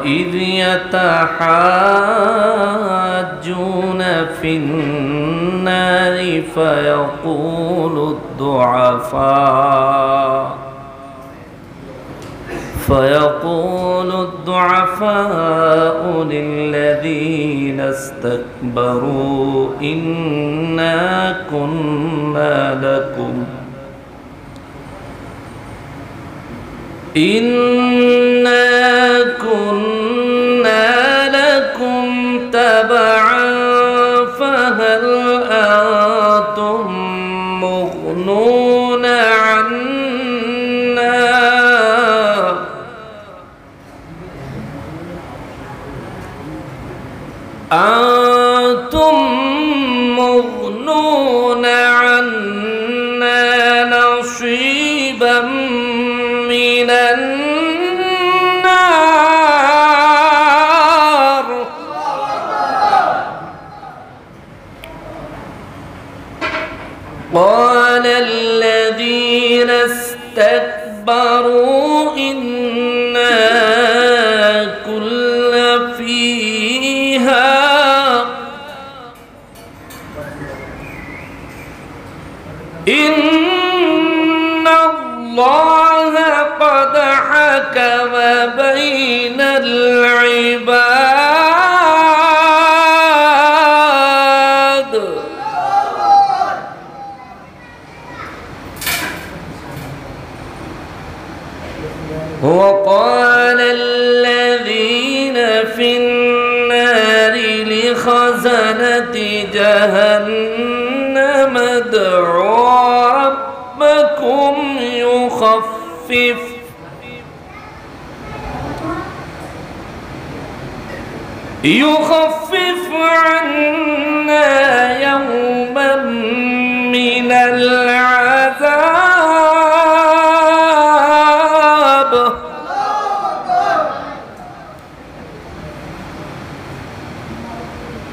إذ يتحاجون في النار فيقول الضعفاء للذين استكبروا إنا كنا لكم تبعا فهل أنتم مغنون عنا نصيبا من النار قال الذين استكبروا إنا كل فيها إن الله قد حكم بين العباد وقال الذين في النار لخزنة جهنم ادعوا ربكم يخفف عنا يوما من العذاب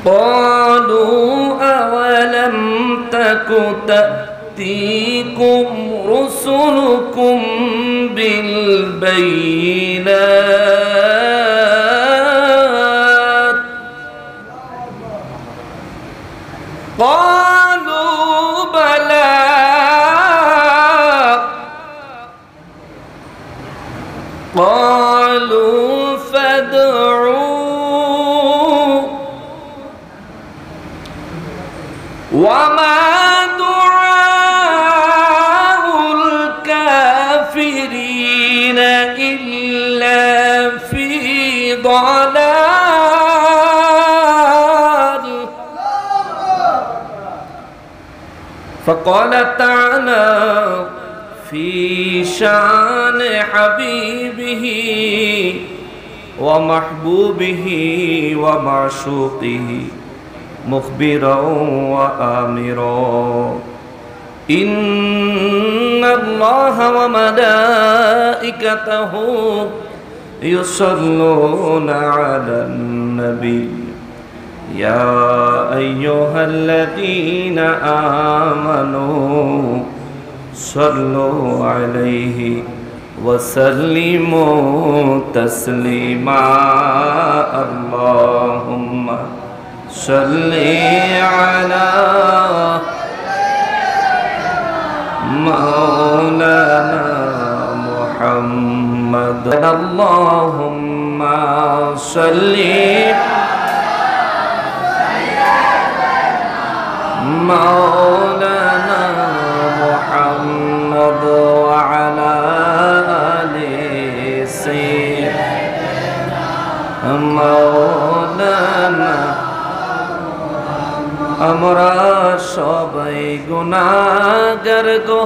قالوا أولم تك تأتيكم رسلكم بالبينات قالوا بلى قالوا فادعوا وما دعاء الكافرين إلا في ضلال فقال تعالى في شان حبيبه ومحبوبه ومعشوقه مخبرا وآمرا إن الله وملائكته يصلون على النبي يا أيها الذين آمنوا صلوا عليه وسلموا تسليما اللهم صل على مولانا محمد اللهم صل مولانا محمد وعلى آل سيدنا مولانا আমরা সবাই গুনাহগার গো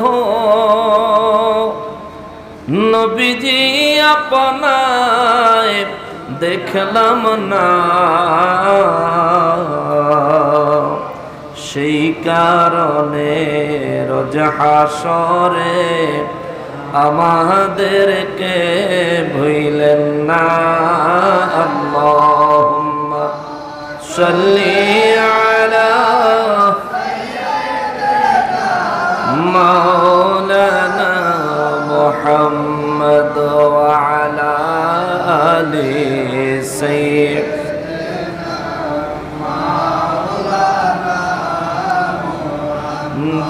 নবীজি আপনায় দেখলাম না সেই কারণে রোজ হাসরে আমাদেরকে ভুলেন না আল্লাহুম্মা সাল্লি আলা মাওলানা মুহাম্মদ ওয়া আলা আলি سيد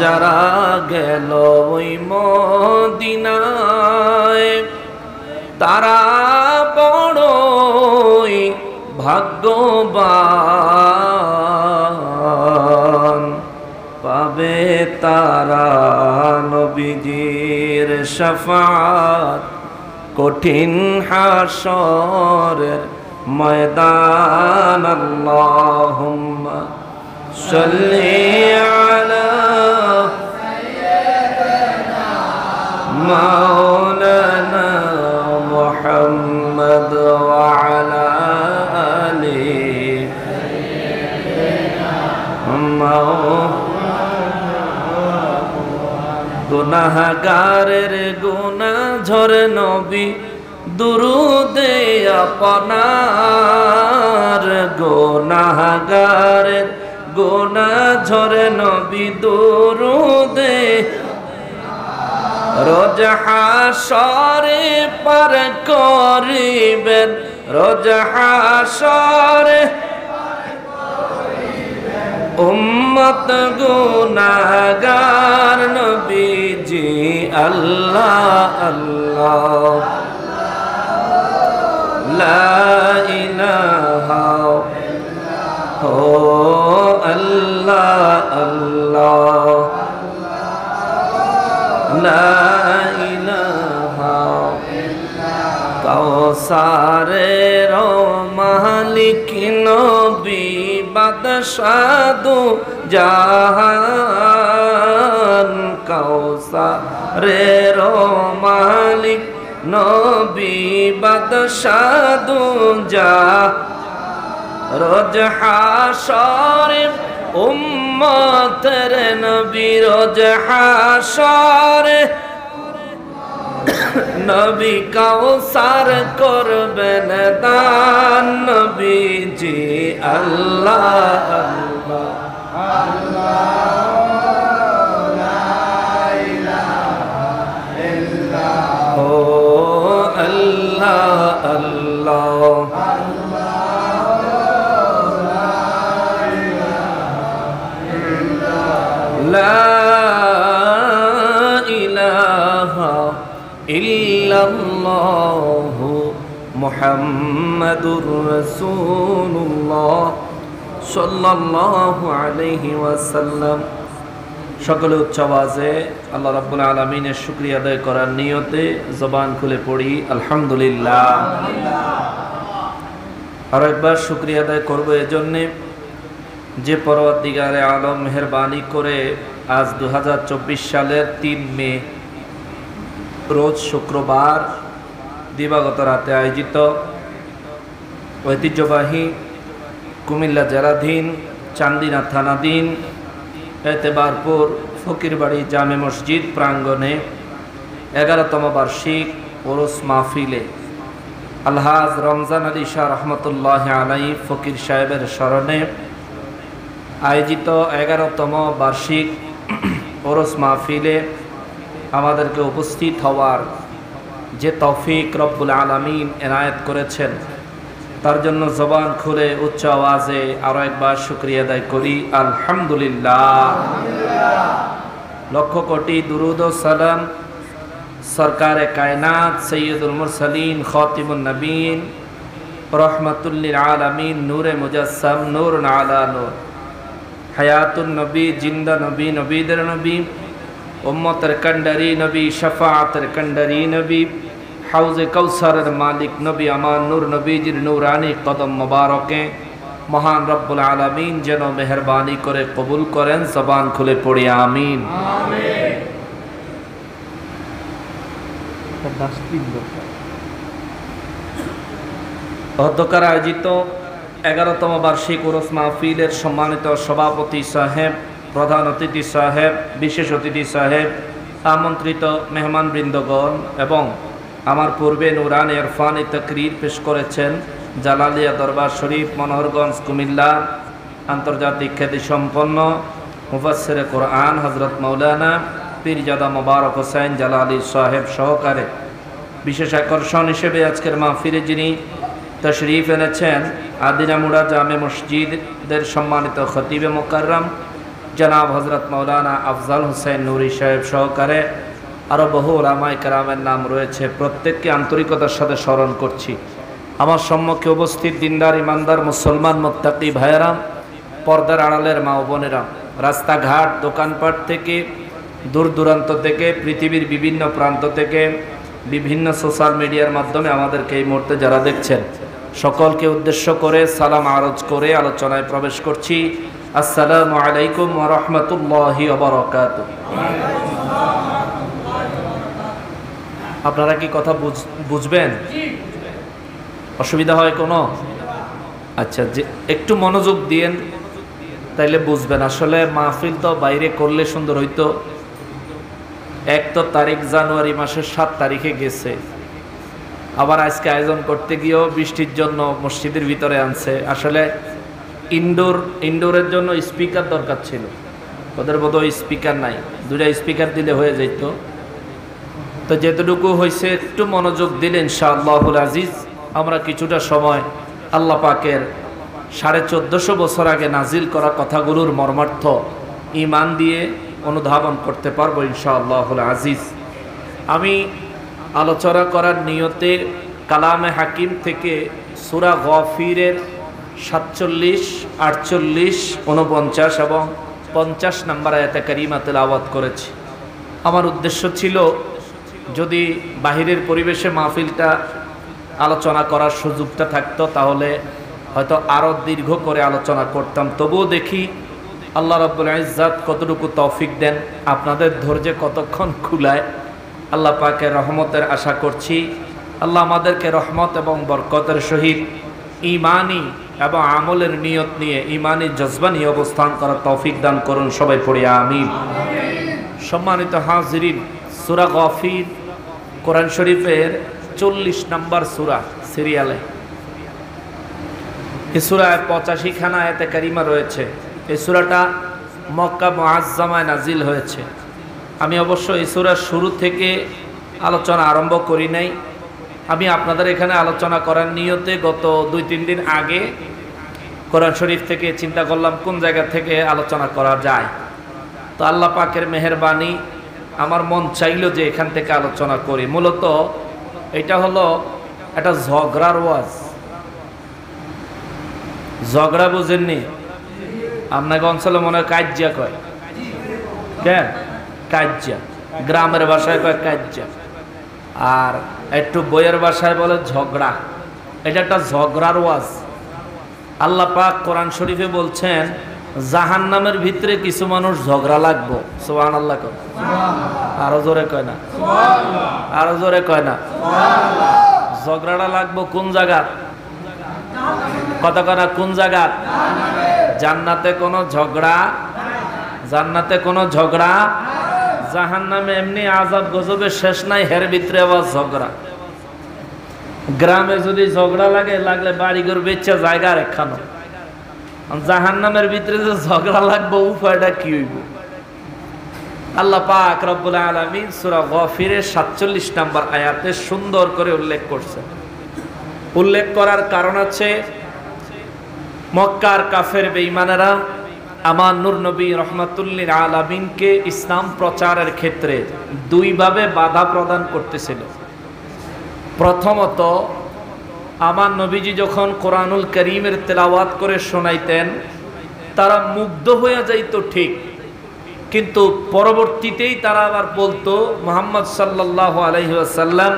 যারা গেল ওই মদিনায় তারা বড়ই ভাগ্যবান, পাবে তারা নবীজির শাফাত কঠিন হাশরের ময়দান। আল্লাহুম্মা সাল্লি আলা মাওলানা মুহাম্মদ ওয়া আলা আলি গুনাহগারের গুনাহ ঝরে নবী দুরুদে আপনার, গুনাহগারের গুনাহ ঝরে নবী দুরুদে রোজ হাশরে পার করিবেন, রোজ হাশরে উম্মত গুনাহগার নবীজি আল্লাহ আল্লাহ লা ইলাহা ও আল্লাহ আল্লাহ লা ইলাহা কাউসারের মালিক নবী বাদশাদু জাহান, কাউসারের মালিক নবী বাদশাদু জাহান, রোজ হাশরে উম্মতের নবী রোজ হাশরে নবী কাউসার করবেন দান, নবীজি আল্লাহ আল্লাহ ও আল্লাহ আল্লাহ লা ইলাহা ইল্লাল্লাহু মুহাম্মাদুর রাসূলুল্লাহ সাল্লাল্লাহু আলাইহি ওয়াসাল্লাম। সকলে উচ্চ আওয়াজে আল্লাহ রাব্বুল আলামিনের শুকরিয়া আদায় করার নিয়তে জবান খুলে পড়ি আলহামদুলিল্লাহ। আর একবার শুকরিয়া আদায় করব এজন্যে যে পরওয়ারদিগারে আলম মেহেরবানি করে আজ 2024 সালের 3 মে রোজ শুক্রবার দিবাগত রাতে আয়োজিত ঐতিহ্যবাহী কুমিল্লা জেলাধীন চান্দিনা থানাধীন এতেবারপুর ফকিরবাড়ি জামে মসজিদ প্রাঙ্গণে 11তম বার্ষিক ওরস মাহফিলে আলহাজ রমজান আলী শাহ রহমতুল্লাহ আলাইহি ফকির সাহেবের স্মরণে আয়োজিত 11তম বার্ষিক ওরস মাহফিলে আমাদেরকে উপস্থিত হওয়ার যে তৌফিক রব্বুল আলামিন এনায়েত করেছেন তার জন্য জবান খুলে উচ্চ আওয়াজে আরো একবার শুকরিয়া আদায় করি আলহামদুলিল্লাহ। লক্ষ কোটি দুরুদ ও সালাম সরকারে কায়নাত সৈয়দুল মুরসালিন খাতিমুন নবীন রহমাতুল লিল আলামিন নূরে মুজাসসাম নূরুন আলা নূর হায়াতুন নবী জিন্দা নবী নবীদের নবী উম্মতের কান্ডারি নবী শাফাআতের কান্ডারি নবী হাউজে কাউসারের মালিক নবী আমার নূর নবীজির নূরানি কদম মোবারকে মহান রব্বুল আলামিন যেন মেহেরবানি করে কবুল করেন। জবান খুলে পড়ি আমিন। অধ্যক্ষের আয়োজিত 11তম বার্ষিক উরস মাহফিলের সম্মানিত সভাপতি সাহেব, প্রধান অতিথি সাহেব, বিশেষ অতিথি সাহেব, আমন্ত্রিত মেহমান বৃন্দগণ এবং আমার পূর্বে নুরানি ইরফানি তাকরীর পেশ করেছেন জালালিয়া দরবার শরীফ মনোহরগঞ্জ কুমিল্লা আন্তর্জাতিক খ্যাতিসম্পন্ন মুফাসসিরে কোরআন হযরত মাওলানা পীরজাদা মোবারক হোসেন জালালি সাহেব সহকারে বিশেষ আকর্ষণ হিসেবে আজকের মাহফিলে যিনি তশরিফ এনেছেন আদিনামুড়া জামে মসজিদের সম্মানিত খতিবে মুকাররম জনাব হযরত মাওলানা আফজাল হোসেন নুরি সাহেব সহকারে আরও বহু উলামায়ে কেরামের নাম রয়েছে। প্রত্যেককে আন্তরিকতার সাথে স্মরণ করছি। আমার সম্মুখে উপস্থিত দিনদার ইমানদার মুসলমান মুত্তাকি ভাইয়েরা, পর্দার আড়ালের মা ও বোনেরা, রাস্তাঘাট দোকানপাট থেকে দূর দূরান্ত থেকে পৃথিবীর বিভিন্ন প্রান্ত থেকে বিভিন্ন সোশ্যাল মিডিয়ার মাধ্যমে আমাদেরকে এই মুহূর্তে যারা দেখছেন, সকলকে উদ্দেশ্য করে সালাম আরজ করে আলোচনায় প্রবেশ করছি। আসসালামু আলাইকুম ওয়া রাহমাতুল্লাহি ওয়া বারাকাতুহু। আপনারা কি কথা বুঝবেন? অসুবিধা হয় কোনো? আচ্ছা, যে একটু মনোযোগ দিয়েন তাইলে বুঝবেন। আসলে মাহফিল তো বাইরে করলে সুন্দর হইতো। এক তো তারিখ জানুয়ারি মাসের 7 তারিখে গেছে, আবার আজকে আয়োজন করতে গিয়েও বৃষ্টির জন্য মসজিদের ভিতরে আনছে। আসলে ইনডোরের জন্য স্পিকার দরকার ছিল, ওদের বোধহয় স্পিকার নাই, 2টা স্পিকার দিলে হয়ে যেত। তো যেতটুকু হয়েছে একটু মনোযোগ দিলে ইনশাআল্লাহুল আজিজ আমরা কিছুটা সময় আল্লাহ পাকের 1450 বছর আগে নাজিল করা কথাগুলোর মর্মার্থ ঈমান দিয়ে অনুধাবন করতে পারবো ইনশাআল্লাহুল আজিজ। আমি আলোচনা করার নিয়তে কালামে হাকিম থেকে সূরা গাফিরের 47, 48, 49 এবং 50 নম্বর আয়াতে কারিমা তেলাওয়াত করেছি। আমার উদ্দেশ্য ছিল যদি বাহিরের পরিবেশে মাহফিলটা আলোচনা করার সুযোগটা থাকতো তাহলে হয়তো আরও দীর্ঘ করে আলোচনা করতাম। তবুও দেখি আল্লাহ রাব্বুল ইজ্জাত কতটুকু তৌফিক দেন, আপনাদের ধৈর্যে কতক্ষণ খুলায়। আল্লাহ পাকের রহমতের আশা করছি। আল্লাহ আমাদেরকে রহমত এবং বরকতের সহিত ঈমানি এবং আমলের নিয়ত নিয়ে ঈমানি জজবা নিয়ে অবস্থান করার তৌফিক দান করুন। সবাই পড়ি আমিন। সম্মানিত হাজিরিন, সূরা গাফির কোরআন শরীফের 40 নম্বর সূরা সিরিয়ালে। এই সূরায় 85 খানা আয়াতে কারিমা রয়েছে। এই সূরাটা মক্কা মুআজ্জামায় নাজিল হয়েছে। আমি অবশ্য এই সূরার শুরু থেকে আলোচনা আরম্ভ করি নাই। আমি আপনাদের এখানে আলোচনা করার নিয়তে গত 2-3 দিন আগে কোরআন শরীফ থেকে চিন্তা করলাম কোন জায়গা থেকে আলোচনা করা যায়। তো আল্লাহ পাকের মেহেরবানি, আমার মন চাইল যে এখান থেকে আলোচনা করি। মূলত এটা হলো একটা ঝগড়ার ওয়াজ। ঝগড়া বুঝেননি? আপনাকে অঞ্চলে মনে হয় কাজ্যা কয়। কেন কাজ্যা? গ্রামের ভাষায় কয় কাজ্যা, আর একটু বইয়ের ভাষায় বলে ঝগড়া। এটা একটা ঝগড়ার ওয়াজ। আল্লাহ পাক কোরআন শরীফে বলছেন জাহান্নামের ভিতরে কিছু মানুষ ঝগড়া লাগবো। সুবহানাল্লাহ কয়। আরো জোরে কয় না? আরো জোরে কয় না? ঝগড়াটা লাগবো কোন জায়গা? কথা কয় না? কোন জায়গা? জান্নাতে কোনো ঝগড়া, জান্নাতে কোনো ঝগড়া। জাহান্নামে এমনি আযাব গজবের শেষ নাই, হের ভিতরে আবার ঝগড়া। গ্রামে যদি ঝগড়া লাগলে বাড়িঘর বেচা জায়গা রেখানো, জাহান্নামের ভিতরে যে ঝগড়া লাগবে উপায়টা কি হইব? আল্লাহ পাক রব্বুল আলামিন সূরা গাফিরের 47 নম্বর আয়াতে সুন্দর করে উল্লেখ করছেন। উল্লেখ করার কারণ আছে, মক্কার কাফের বেঈমানেরা আমার নূর নবী রহমাতুল্লিল আলামিনকে ইসলাম প্রচারের ক্ষেত্রে 2 ভাবে বাধা প্রদান করতেছিল। প্রথমত, আমার নবীজি যখন কোরআনুল কারীমের তেলাওয়াত করে শোনাইতেন তারা মুগ্ধ হয়ে যাইত ঠিক, কিন্তু পরবর্তীতেই তারা আবার বলতো মুহাম্মদ সাল্লাল্লাহু আলাইহি ওয়াসাল্লাম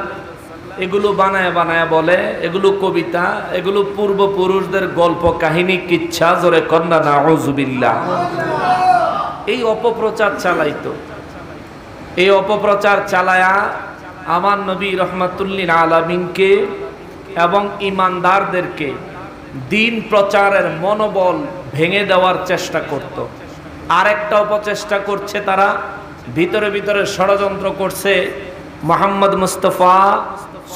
এগুলো বানায় বানায় বলে, এগুলো কবিতা, এগুলো পূর্বপুরুষদের গল্প কাহিনী কিচ্ছা। জোরে কন্না নাউযুবিল্লাহ। এই অপপ্রচার চালাইতো। এই অপপ্রচার চালায়া আমার নবী রহমাতুল্লিল আলামিনকে এবং ঈমানদারদেরকে দিন প্রচারের মনোবল ভেঙে দেওয়ার চেষ্টা করত। আরেকটা অপচেষ্টা করছে তারা, ভিতরে ভিতরে ষড়যন্ত্র করছে মুহাম্মদ মুস্তাফা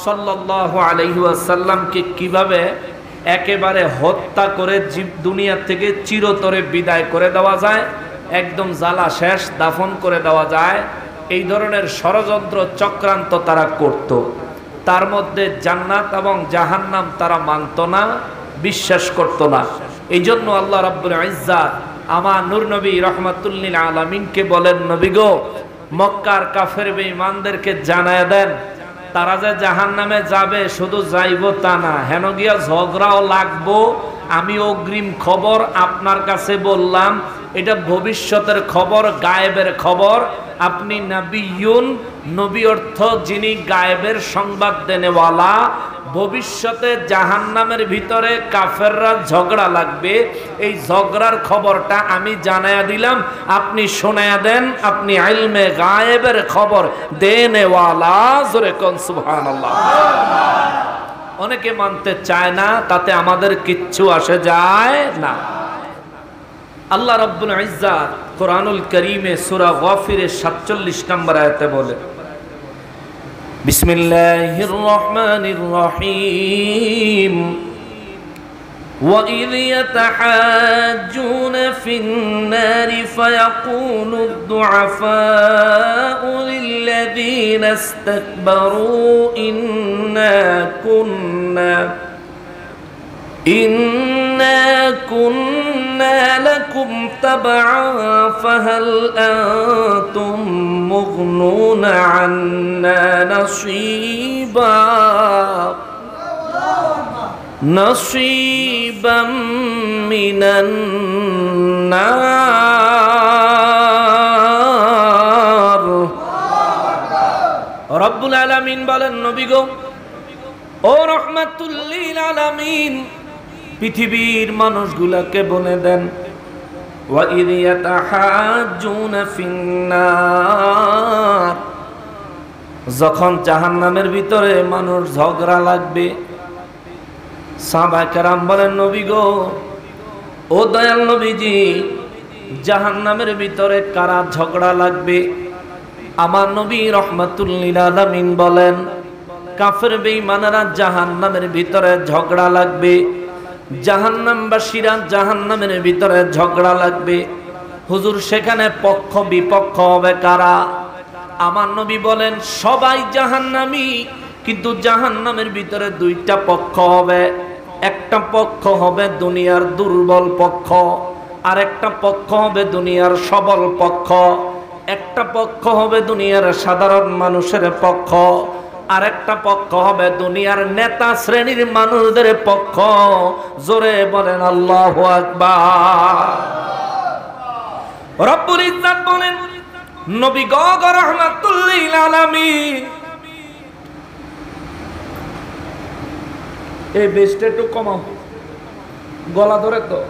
সাল্লাল্লাহু আলাইহি ওয়াসাল্লামকে কিভাবে একেবারে হত্যা করে দুনিয়া থেকে চিরতরে বিদায় করে দেওয়া যায়, একদম জ্বালা শেষ দাফন করে দেওয়া যায়। এই ধরনের ষড়যন্ত্র চক্রান্ত তারা করত। তার মধ্যে জান্নাত এবং জাহান্নাম তারা মানত না, বিশ্বাস করত না। এই জন্য আল্লাহ রাব্বুল ইজ্জাত আমার নূর নবী রাহমাতুল লিল আলামিনকে বলেন, নবী গো, মক্কার কাফের বেঈমানদেরকে জানায় দেন তারা যে জাহান্নামে যাবে, শুধু যাইব তা না, হেন গিয়া ঝগড়াও লাগবো। আমি অগ্রিম খবর আপনার কাছে বললাম, এটা ভবিষ্যতের খবর, গায়েবের খবর। আপনি নবিয়ুন, নবী অর্থ যিনি গায়েবের সংবাদ দেনেওয়ালা। ভবিষ্যতে জাহান্নামের ভিতরে কাফেররা ঝগড়া লাগবে, এই ঝগড়ার খবরটা আমি জানায়া দিলাম, আপনি শোনায়া দেন। আপনি ইলমে গায়েবের খবর দেনেওয়ালা। জোরে কোন সুবহানাল্লাহ। অনেকে মানতে চায় না, তাতে আমাদের কিচ্ছু আসে যায় না। আল্লাহ রাব্বুল ইজ্জাত কোরআনুল কারীমে সূরা গাফিরের 47 নম্বর আয়াতে বলে, বিসমিল্লাহির রহমানির রহিম, وَإِذْ يَتَحَاجُّونَ فِي النَّارِ فَيَقُولُ الضُّعَفَاءُ لِلَّذِينَ اسْتَكْبَرُوا إِنَّا كُنَّا لَكُمْ تَبَعًا فَهَلْ أَنْتُمْ مُغْنُونَ عَنَّا نَصِيبًا مِنَ النَّارِ। রব্বুল আলামিন বলেন, নবী গো, ও রহমাতুল লিল আলামিন, পৃথিবীর মানুষগুলোকে বলে দেন, وَإِذْ يَتَحَاجُّونَ فِي النَّارِ, যখন জাহান্নামের ভিতরে মানুষ ঝগড়া লাগবে। সাহাবায়ে কেরাম বলেন, নবী গো, ও দয়াল নবীজি, জাহান্নামের ভিতরে কারা ঝগড়া লাগবে? আমার নবী রাহমাতুল লিল আলামিন বলেন, কাফের বেঈমানরা জাহান্নামের ভিতরে ঝগড়া লাগবে, জাহান্নামবাসীরা জাহান্নামের ভিতরে ঝগড়া লাগবে। হুজুর, সেখানে পক্ষ বিপক্ষ হবে কারা? আমার নবী বলেন, সবাই জাহান্নামী, কিন্তু জাহান্নামের ভিতরে দুইটা পক্ষ হবে। একটা পক্ষ হবে দুনিয়ার দুর্বল পক্ষ, আর একটা পক্ষ হবে দুনিয়ার সবল পক্ষ। একটা পক্ষ হবে দুনিয়ার সাধারণ মানুষের পক্ষ, আর একটা পক্ষ হবে দুনিয়ার নেতা শ্রেণীর মানুষদের পক্ষ। জোরে বলেন আল্লাহু আকবার। রব্বুল ইজ্জাত বলেন, নবী গো রাহমাতুল লিল আলামিন, এই বেস্টে একটু কমাও, গলা ধরে তো।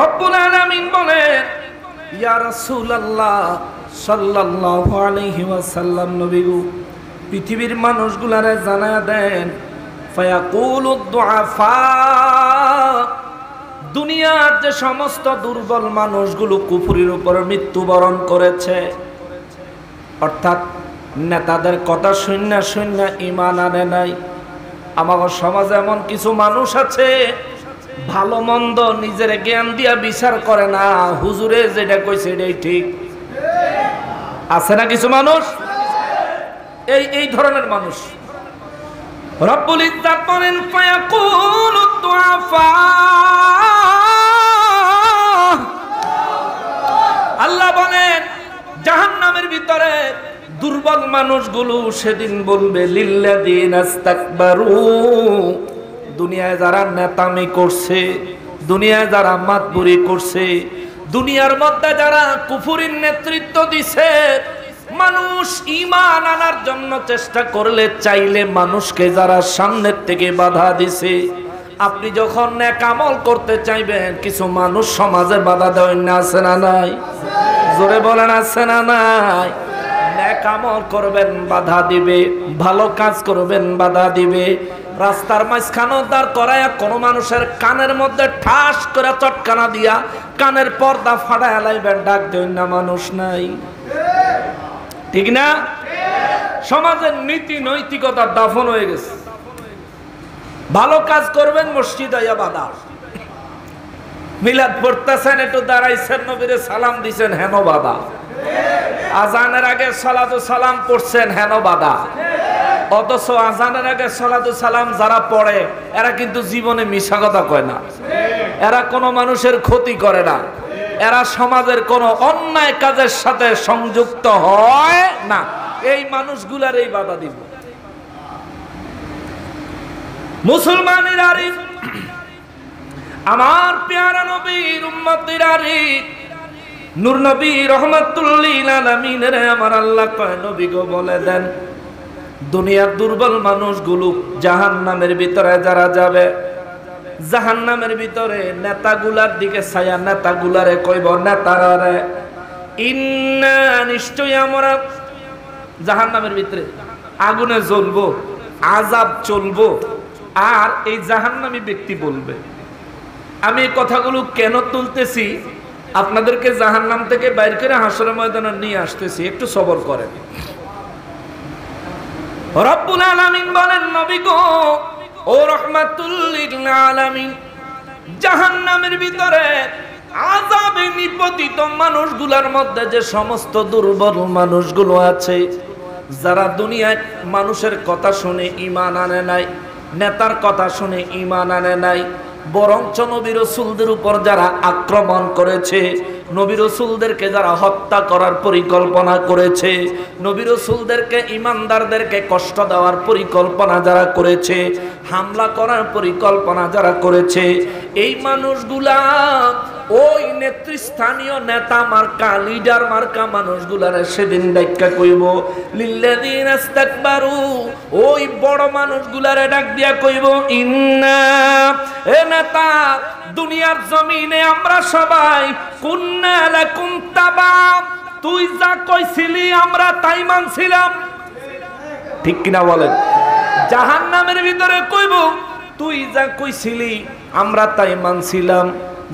রব্বুল আলামিন বলেন, ইয়া রাসূলুল্লাহ সাল্লাল্লাহু আলাইহি ওয়াসাল্লাম, নবী গো, পৃথিবীর মানুষগুলারে জানায়া দেন, ফায়াকুলু দুআফা, দুনিয়ার যে সমস্ত দুর্বল মানুষগুলো কুফরির উপর মৃত্যুবরণ করেছে, অর্থাৎ নেতাদের কথা শুননা শুননা ঈমান আনে নাই। আমাদের সমাজে এমন কিছু মানুষ আছে, ভালো মন্দ নিজের জ্ঞান দিয়া বিচার করে না, হুজুরে যেটা কইছে এটাই ঠিক। আছে না কিছু মানুষ? এই ধরনের মানুষ। রব্বুল ইজ্জাত বলেন, ফায়াকুলু দুআফা, আল্লাহ বলেন জাহান্নামের ভিতরে দুর্বল মানুষগুলো সেদিন বলবে, লিল্লাযিনা ইসতাকবারু, দুনিয়ায় যারা নেতামি করছে, দুনিয়ায় যারা মাতবুরি করছে, দুনিয়ার মধ্যে যারা কুফরির নেতৃত্ব দিছে, মানুষ ঈমান আনার জন্য চেষ্টা করলে চাইলে মানুষকে যারা সামনের থেকে বাধা দিছে, আপনি যখন নেক আমল করতে চাইবেন, কিছু মানুষ সমাজে বাধা দেয় না, আছে না নাই? জোরে বলেন, আছে না নাই? নেক আমল করবেন বাধা দিবে, ভালো কাজ করবেন বাধা দিবে। রাস্তার মাঝখানে দাঁড় করায়া কোনো মানুষের কানের মধ্যে ঠাস করে চটকানা দিয়া কানের পর্দা ফাড়ায় লাইবেন, ডাক দেন না, মানুষ নাই, ঠিক না? সমাজের নীতি নৈতিকতা দাফন হয়ে গেছে। ভালো কাজ করবেন, মসজিদ আইয়া বাধা। মিলাদ পড়তেছেন, একটু দাঁড়াইছেন, নবীরে সালাম দিছেন, হেন বাধা। আজানের আগে সালাতু সালাম পড়ছেন, হেন বাধা। অথচ আজানের আগে সালাতু সালাম যারা পড়ে এরা কিন্তু জীবনে মিছা কথা কয় না, এরা কোনো মানুষের ক্ষতি করে না, এরা সমাজের কোনো অন্যায় কাজের সাথে সংযুক্ত হয় না। এই মানুষগুলার এই বাধা দিব। মুসলমানের আরিফ, আমার পেয়ারা নবীর উম্মতের আরিফ, নূর নবী রহমাতুল লিল আলামিনের আমার আল্লাহ কয় নবী গো বলে দেন, দুনিয়ার দুর্বল মানুষগুলো জাহান্নামের ভিতরে যারা যাবে, জাহান্নামের ভিতরে নেতাগুলার দিকে ছায়া, নেতাগুলারে কইব, নেতারে ইন্না নিশ্চয় আমরা জাহান্নামের ভিতরে আগুনে জ্বলবো, আযাব চলবো। আর এই জাহান্নামী ব্যক্তি বলবে, আমি এই কথাগুলো কেন তুলতেছি, আপনাদেরকে জাহান্নাম থেকে বাইর করে হাসরের ময়দানে নিয়ে আসতেছি, একটু সবর করেন। রব্বুল আলামিন বলেন নবী গো ও রাহমাতুল লিল আলামিন, জাহান্নামের ভিতরে আযাবে নিপতিত মানুষগুলোর মধ্যে যে সমস্ত দুর্বল মানুষগুলো আছে, যারা দুনিয়ায় মানুষের কথা শুনে ঈমান আনে নাই, নেতার কথা শুনে ঈমান আনে নাই, বরঞ্চ নবী রাসূলদের উপর যারা আক্রমণ করেছে, নবী রাসূলদেরকে যারা হত্যা করার পরিকল্পনা করেছে, নবী রাসূলদেরকে ঈমানদারদেরকে কষ্ট দেওয়ার পরিকল্পনা যারা করেছে, হামলা করার পরিকল্পনা যারা করেছে, এই মানুষগুলা ওই নেতৃস্থানীয় নেতা মার্কা, লিডার মার্কা মানুষগুলার সেদিন ডাক্কা কইব, লিল্লাযিনা ইসতাকবারু, ওই বড় মানুষগুলারে ডাক দিয়া কইব, ইন্না এ নেতা, দুনিয়ার জমিনে আমরা সবাই কুন্না লাকুম তাবা, তুই যা কইছিলি আমরা তাই মানছিলাম। ঠিক কিনা বলেন? জাহান্নামের ভিতরে কইব, তুই যা কইছিলি আমরা তাই মানছিলাম,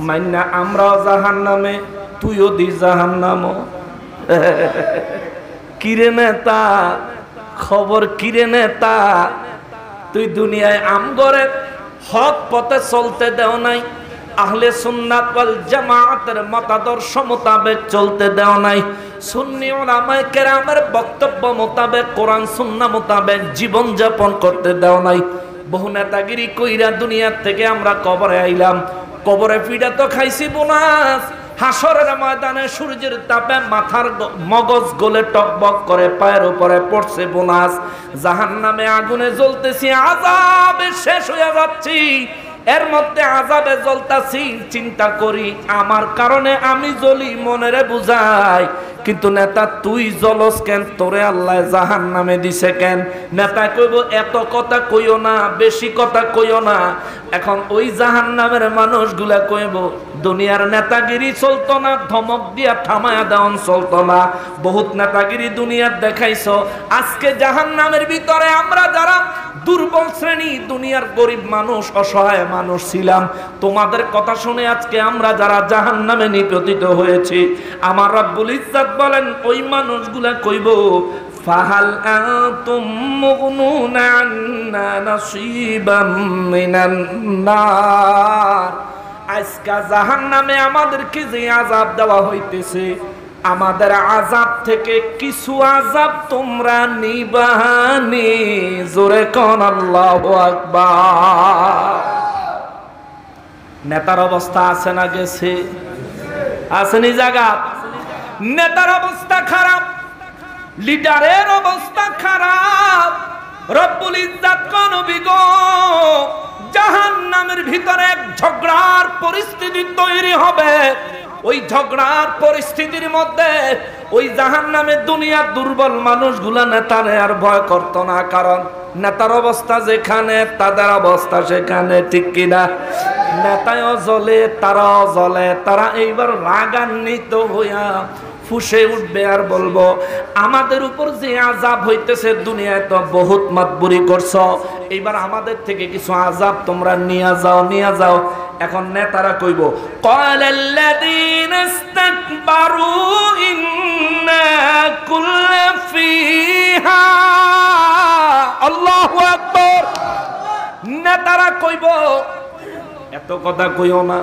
মাইনা আমরাও জাহান্নামে, তুইও দি জাহান্নাম। কিরে নেতা, খবর কিরে নেতা, তুই দুনিয়ায় আমগরে হক পথে চলতে দেও নাই, আহলে সুন্নাত ওয়াল জামাতের মতাদর্শ মোতাবেক চলতে দেও নাই, সুন্নি উলামায়ে কেরামের বক্তব্য মোতাবেক, কোরআন সুন্নাহ মোতাবেক জীবন যাপন করতে দেও নাই। বহু নেতাগিরি কইরা দুনিয়ার থেকে আমরা কবরে আইলাম, কবরে ফিডা তো খাইছি বোনাস, হাসরের ময়দানে সূর্যের তাপে মাথার মগজ গলে টকবক করে পায়ের উপরে পড়ছে বোনাস, জাহান্নামে আগুনে জ্বলতেছি, আযাবে শেষ হয়ে যাচ্ছি, এর মধ্যে আযাবে জ্বলতাছি, চিন্তা করি আমার কারণে আমি জ্বলি, মনেরে বুঝাই, কিন্তু নেতা তুই জ্বলস কেন, তোরে আল্লাহ জাহান্নামে দিছে কেন? নেতা কইব এত কথা কইও না, বেশি কথা কইও না। এখন ওই জাহান্নামের মানুষগুলা কইব, দুনিয়ার নেতাগিরি চলতো না, ধমক দিয়া থামায়া দেওয়ান চলতো না, বহুত নেতাগিরি দুনিয়ার দেখাইছো, আজকে জাহান্নামের ভিতরে আমরা যারা দুর্বল শ্রেণী, দুনিয়ার গরিব মানুষ, অসহায় মানুষ ছিলাম, তোমাদের কথা শুনে আজকে আমরা যারা জাহান্নামে নিপতিত হয়েছি, আমার রব্বুল ইজ্জত বলেন ওই মানুষগুলা কইব, ফাহাল আনতুম মুগনুনা আন্না নাসিবাম মিনান নার, আজকে জাহান্নামে আমাদেরকে যে আযাব দেওয়া হইতেছে, আমাদের আযাব থেকে কিছু আযাব তোমরা নিবানি। জোরে কোন আল্লাহু আকবার। নেতার অবস্থা আছে না গেছে? আসেনি জায়গা? নেতার অবস্থা খারাপ, লিডারের অবস্থা খারাপ। রব্বুল ইজ্জত কোন বিগো জাহান্নামের ভিতরে এক ঝগড়ার পরিস্থিতি তৈরি হবে, ওই ঝগড়ার পরিস্থিতির মধ্যে ওই জাহান্নামে দুনিয়ার দুর্বল মানুষগুলা নেতারে আর ভয় করত না, কারণ নেতার অবস্থা যেখানে তাদের অবস্থা সেখানে, ঠিক কিনা? নেতাও জ্বলে, তারাও জ্বলে, তারা এইবার রাগান্বিত হইয়া ফুসে উঠবে আর বলবো, আমাদের উপর যে আযাব হইতেছে দুনিয়ায় তো বহুত মাতবুরি করছো, এইবার আমাদের থেকে কিছু আযাব তোমরা নিয়ে যাও। এখন নেতারা কইব, ক্বালাল্লাযীনা ইসতাকবারু ইন্না কুল্লা ফীহা, আল্লাহু আকবার। নেতারা কইব, এত কথা কইও না,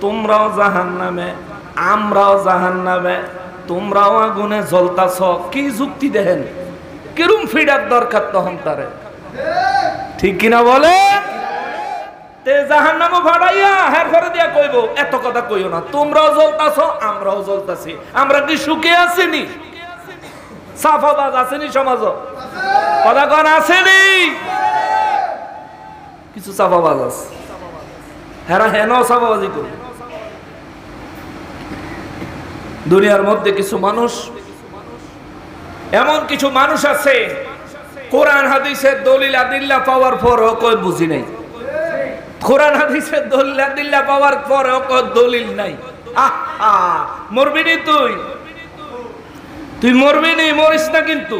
তোমরাও জাহান্নামে আমরাও জাহান্নামে, তোমরাও আগুনে জ্বলতাছ। কি যুক্তি দেখেন, কিরম ফিডার দরকার তখন তারে, ঠিক কিনা বলে? তে জাহান্নামে ভাড়াইয়া হের ঘরে দিয়া কইব, এত কথা কইও না, তোমরাও জ্বলতাছ আমরাও জ্বলতাছি। আমরা কি সুখে আছিনি? সাফাবাজ আসেনি সমাজ, কথা কোন আসেনি? কিছু সাফাবাজ আছে, হেরা হেন সাফাবাজি করে। দুনিয়ার মধ্যে কিছু মানুষ, এমন কিছু মানুষ আছে কোরআন হাদিসের দলিল আদিল্লা পাওয়ার পরও কই বুঝি নাই। কোরআন হাদিসের দলিল আদিল্লা পাওয়ার পরও কই দলিল নাই। আহা, মরবি নি তুই মরবি নি, মরিস না কিন্তু।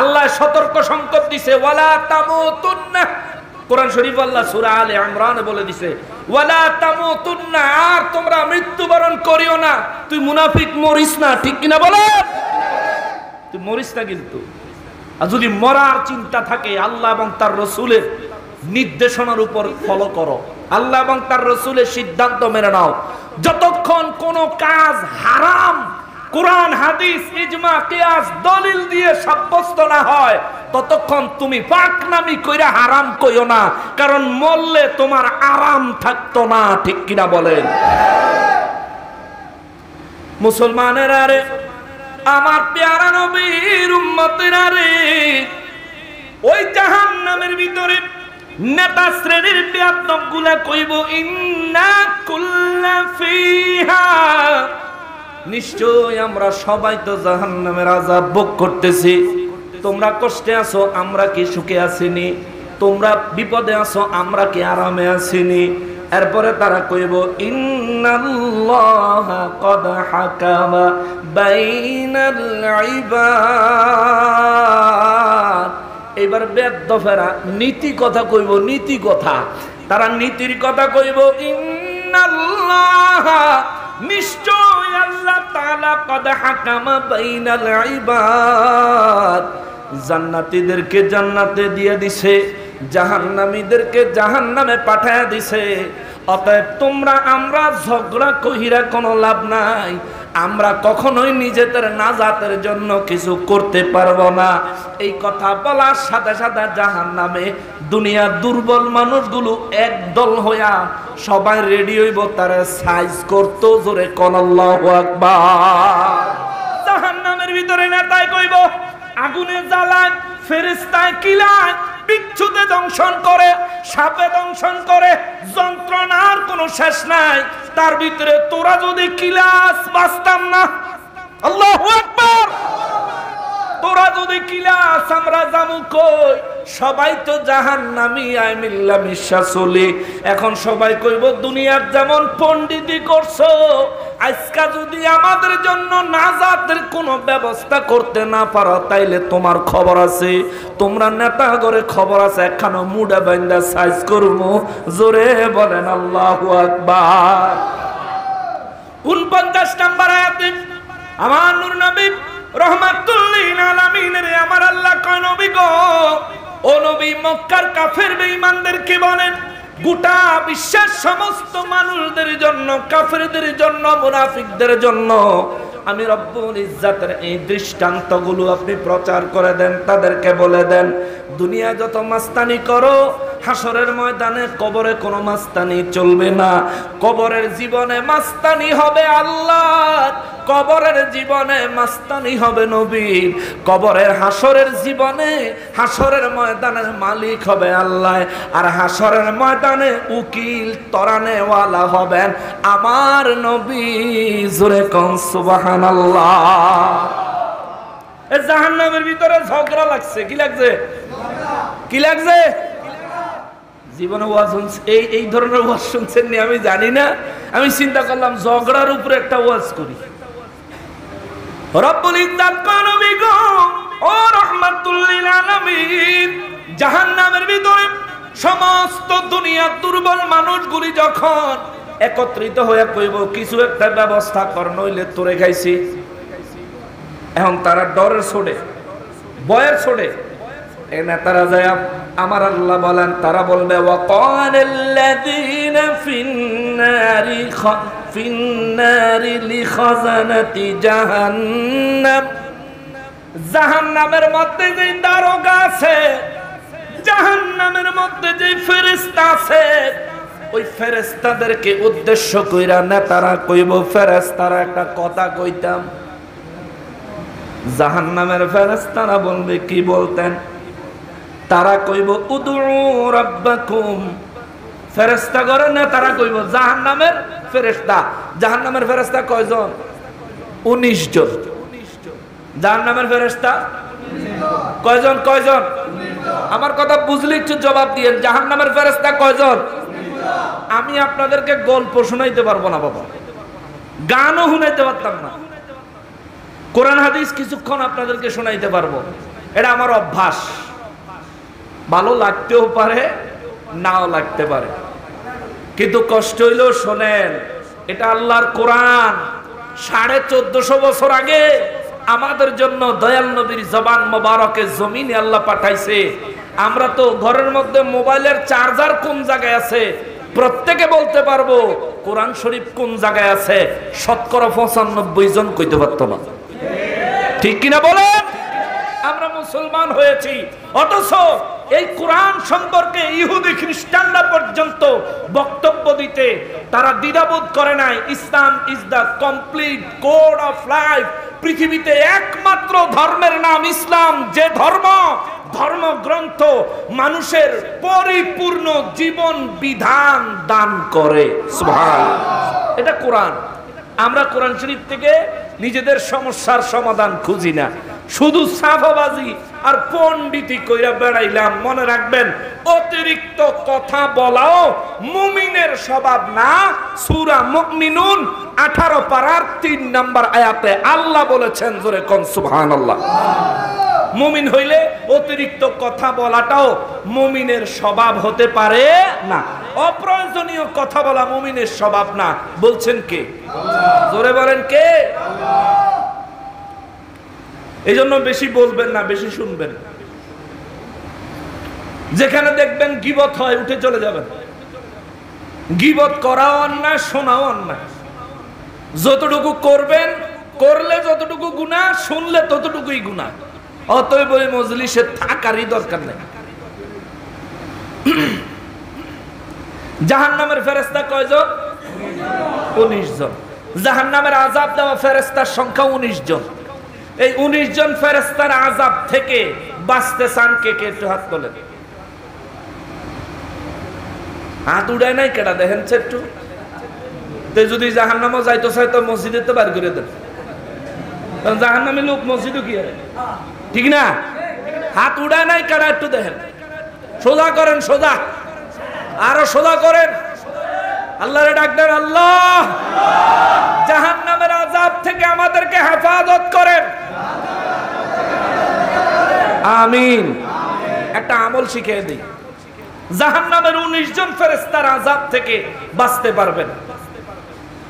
আল্লাহ সতর্ক সংকেত দিছে, ওয়ালা তামুতুন্না। কোরআন শরীফ আল্লাহ সূরা আলে ইমরানে বলে দিছে, ওয়ালা তামুতুন্না, আর তোমরা মৃত্যুবরণ করিও না। তুই মুনাফিক, মরিস না, ঠিক কিনা বলে? তুই মরিস না কিন্তু। আর যদি মরার চিন্তা থাকে, আল্লাহ এবং তার রাসূলের নির্দেশনার উপর ফলো করো, আল্লাহ এবং তার রাসূলের সিদ্ধান্ত মেনে নাও। যতক্ষণ কোন কাজ হারাম কোরআন হাদিস ইজমা কিয়াস দলিল দিয়ে সাব্যস্ত না হয়, ততক্ষণ তুমি পাকনামি কইরা হারাম কইও না, কারণ মরলে তোমার আরাম থাকতো না, ঠিক কিনা বলেন? মুসলমানেরা রে, আমার প্যারা নবীর উম্মতেরা রে, ওই জাহান্নামের ভিতরে নেতা শ্রেণীর বেয়াদবগুলা কইব, ইন্না কুল্লা ফীহা, নিশ্চয় আমরা সবাই তো জাহান্নামের আযাব ভোগ করতেছি। তোমরা কষ্টে আছো, আমরা কি সুখে আসিনি? তোমরা বিপদে আছো, আমরা কি আরামে আসিনি? এরপরে তারা কইব, ইন্নাল্লাহা ক্বাদ হাকামা বাইনাল ইবাদ। এবার বেয়াদফেরা নীতি কথা কইব, নীতি কথা। তারা নীতির কথা কইব, ইন্নাল্লাহা, নিশ্চয় আল্লাহ তাআলা ক্বাদ হাকামা বাইনাল ইবাদ, জান্নাতীদেরকে জান্নাতে দিয়ে দিছে, জাহান্নামীদেরকে জাহান্নামে পাঠায়া দিছে। অতএব তোমরা আমরা ঝগড়া কইরা কোনো লাভ নাই। আমরা কখনোই নিজেদের নাজাতের জন্য কিছু করতে পারবো না। এই কথা বলার সাথে সাথে জাহান্নামে দুনিয়ার দুর্বল মানুষগুলো একদল হইয়া সবাই রেডি হইব তারে সাইজ করতে। জোরে কোন আল্লাহু আকবার। জাহান্নামের ভিতরে নেতায় কইব, আগুনে জ্বালায়, ফেরেশতায় কিলায়, বিচ্ছুতে দংশন করে, সাপে দংশন করে, যন্ত্রণার কোনো শেষ নাই। তার ভিতরে তোরা যদি কিলাস বাঁচতাম না, আল্লাহু আকবার, তোরা যদি কিলাস, আমরা যাবো কই? সবাই তো জাহান্নামী, আয় মিল্লা মিশা চলি। এখন সবাই কইব, দুনিয়ার যেমন পণ্ডিতি করছো, আজকা যদি আমাদের জন্য নাজাতের কোনো ব্যবস্থা করতে না পারো, তাইলে তোমার খবর আছে। তোমরা নেতা করে খবর আছে, একখানো মুডা বাইন্দা সাইজ করবো। জোরে বলেন আল্লাহু আকবার। 49 নম্বর আয়াতে আমার নূর নবী রহমাতুল লিল আলামিনের আমার আল্লাহ কয়, নবী গো, ও নবী, মক্কার কাফের বেঈমানদেরকে বলেন, গোটা বিশ্বের সমস্ত মানুষদের জন্য, কাফেরদের জন্য, মুনাফিকদের জন্য আমি রব্বুল ইজ্জাতের এই দৃষ্টান্তগুলো আপনি প্রচার করে দেন। তাদেরকে বলে দেন, দুনিয়া যত মাস্তানি করো, হাসরের ময়দানে কবরে কোনো মাস্তানি চলবে না। কবরের জীবনে মাস্তানি হবে আল্লাহ, কবরের জীবনে মাস্তানি হবে নবী, কবরের হাসরের জীবনে, হাসরের ময়দানের মালিক হবে আল্লাহ, আর হাসরের ময়দানে উকিল তরানেওয়ালা হবেন আমার নবী। জোরে কোন সুবহানাল্লাহ। এই জাহান্নামের ভিতরে ঝগড়া লাগছে, কি লাগছে? কি লাগছে? জীবনে ওয়াজ শুনছে, এই ধরনের ওয়াজ শুনছেন নি আমি জানি না। আমি চিন্তা করলাম ঝগড়ার উপরে একটা ওয়াজ করি। রব্বুল ইজ্জত কোন নবী গো ও রাহমাতুল লিল আলামিন, জাহান্নামের ভিতরে সমস্ত দুনিয়ার দুর্বল মানুষগুলি যখন একত্রিত হয়ে কইব কিছু একটা ব্যবস্থা কর নইলে তোরে খাইছি, এখন তারা ডরের ছোড়ে, ভয়ের ছোড়ে, এই নেতারা যায় আমার আল্লাহ বলেন তারা বলবে ওয়াকালাল্লাযীনা ফিন্নারি লিখাজানাতি জাহান্নাম, জাহান্নামের মধ্যে যে দারোগা আছে, জাহান্নামের মধ্যে যে ফেরেশতা আছে, ওই ফেরেশতাদেরকে উদ্দেশ্য কইরা নেতারা কইব, ফেরেশতারা একটা কথা কইতাম, জাহান্নামের ফেরেশতারা বলবে কি বলতেন, তারা কইব উদউ রাব্বাকুম, ফেরেশতা করে না তারা কইব জাহান্নামের ফেরেশতা, জাহান্নামের ফেরেশতা কয়জন? 19 জন। জাহান্নামের ফেরেশতা কয়জন? কয়জন? আমার কথা বুঝলে একটু জবাব দিয়েন, জাহান্নামের ফেরেশতা কয়জন? আমি আপনাদেরকে গল্প শোনাইতে পারবো না বাবা, গানও শুনাইতে পারতাম না, কোরআন হাদিস কিছুক্ষণ আপনাদেরকে শোনাইতে পারবো, এটা আমার অভ্যাস। ভালো লাগতেও পারে নাও লাগতে পারে, কিন্তু কষ্ট হইলেও শোনেন, এটা আল্লাহর কোরআন। 1450 বছর আগে আমাদের জন্য দয়াল নবীর জবান মোবারকে জমিনে আল্লাহ পাঠাইছে। আমরা তো ঘরের মধ্যে মোবাইলের চার্জার কোন জায়গায় আছে প্রত্যেকে বলতে পারবো, কোরআন শরীফ কোন জায়গায় আছে 95% জন কইতে পারতো না, ঠিক কিনা বলেন? আমরা মুসলমান হয়েছি, অথচ এই কোরআন সম্পর্কে ইহুদি খ্রিস্টানরা পর্যন্ত বক্তব্য দিতে তারা দ্বিধাবোধ করে নাই। Islam is the complete code of life. পৃথিবীতে একমাত্র ধর্মের নাম ইসলাম, যে ধর্মগ্রন্থ মানুষের পরিপূর্ণ জীবন বিধান দান করে। সুবহানাল্লাহ, এটা কোরআন। আমরা কোরআন শরীফ থেকে নিজেদের সমস্যার সমাধান খুঁজি না, শুধু সাফাবাজি আর পণ্ডিতি কইরা বেড়াইলাম। মনে রাখবেন, অতিরিক্ত কথা বলাও মুমিনের স্বভাব না। সূরা মুমিনুন 18 পারার 3 নম্বর আয়াতে আল্লাহ বলেছেন, জোরে কোন সুবহানাল্লাহ। মুমিন হইলে অতিরিক্ত কথা বলাটাও মুমিনের স্বভাব হতে পারে না। অপ্রয়োজনীয় কথা বলা মুমিনের স্বভাব না। বলছেন কে? জোরে বলেন কে? এই জন্য বেশি বলবেন না, বেশি শুনবেন। যেখানে দেখবেন গীবত হয় উঠে চলে যাবেন। গীবত করাও অন্যায়, শোনাও অন্যায়। যতটুকু করবেন, করলে যতটুকু গুনাহ, শুনলে ততটুকুই গুনাহ। অতএব ওই মজলিসে থাকারই দরকার নেই। জাহান্নামের ফেরেশতা কয়জন? 19 জন। জাহান্নামের আযাব দেওয়া ফেরেশতার সংখ্যা 19 জন। এই 19 জন ফেরেশতার আযাব থেকে বাঁচতে চান কে কে? একটু হাত তোলেন। হাত উড়ায় নাই কেডা? দেখেন একটু। যদি জাহান্নামে যাইতে চাই তো মসজিদে তো বার করে দেন। জাহান্নামী লোক মসজিদে কি হয়? ঠিক না? হাত উড়ায় নাই কেডা? একটু দেখেন। সোজা করেন, সোজা, আরো সোজা করেন। আল্লাহরে ডাক দেন, আল্লাহ জাহান্নামের আযাব থেকে আমাদেরকে হেফাজত করেন, আমিন। একটা আমল শিখিয়ে দিই, জাহান্নামের 19 জন ফেরেশতার আযাব থেকে বাঁচতে পারবেন।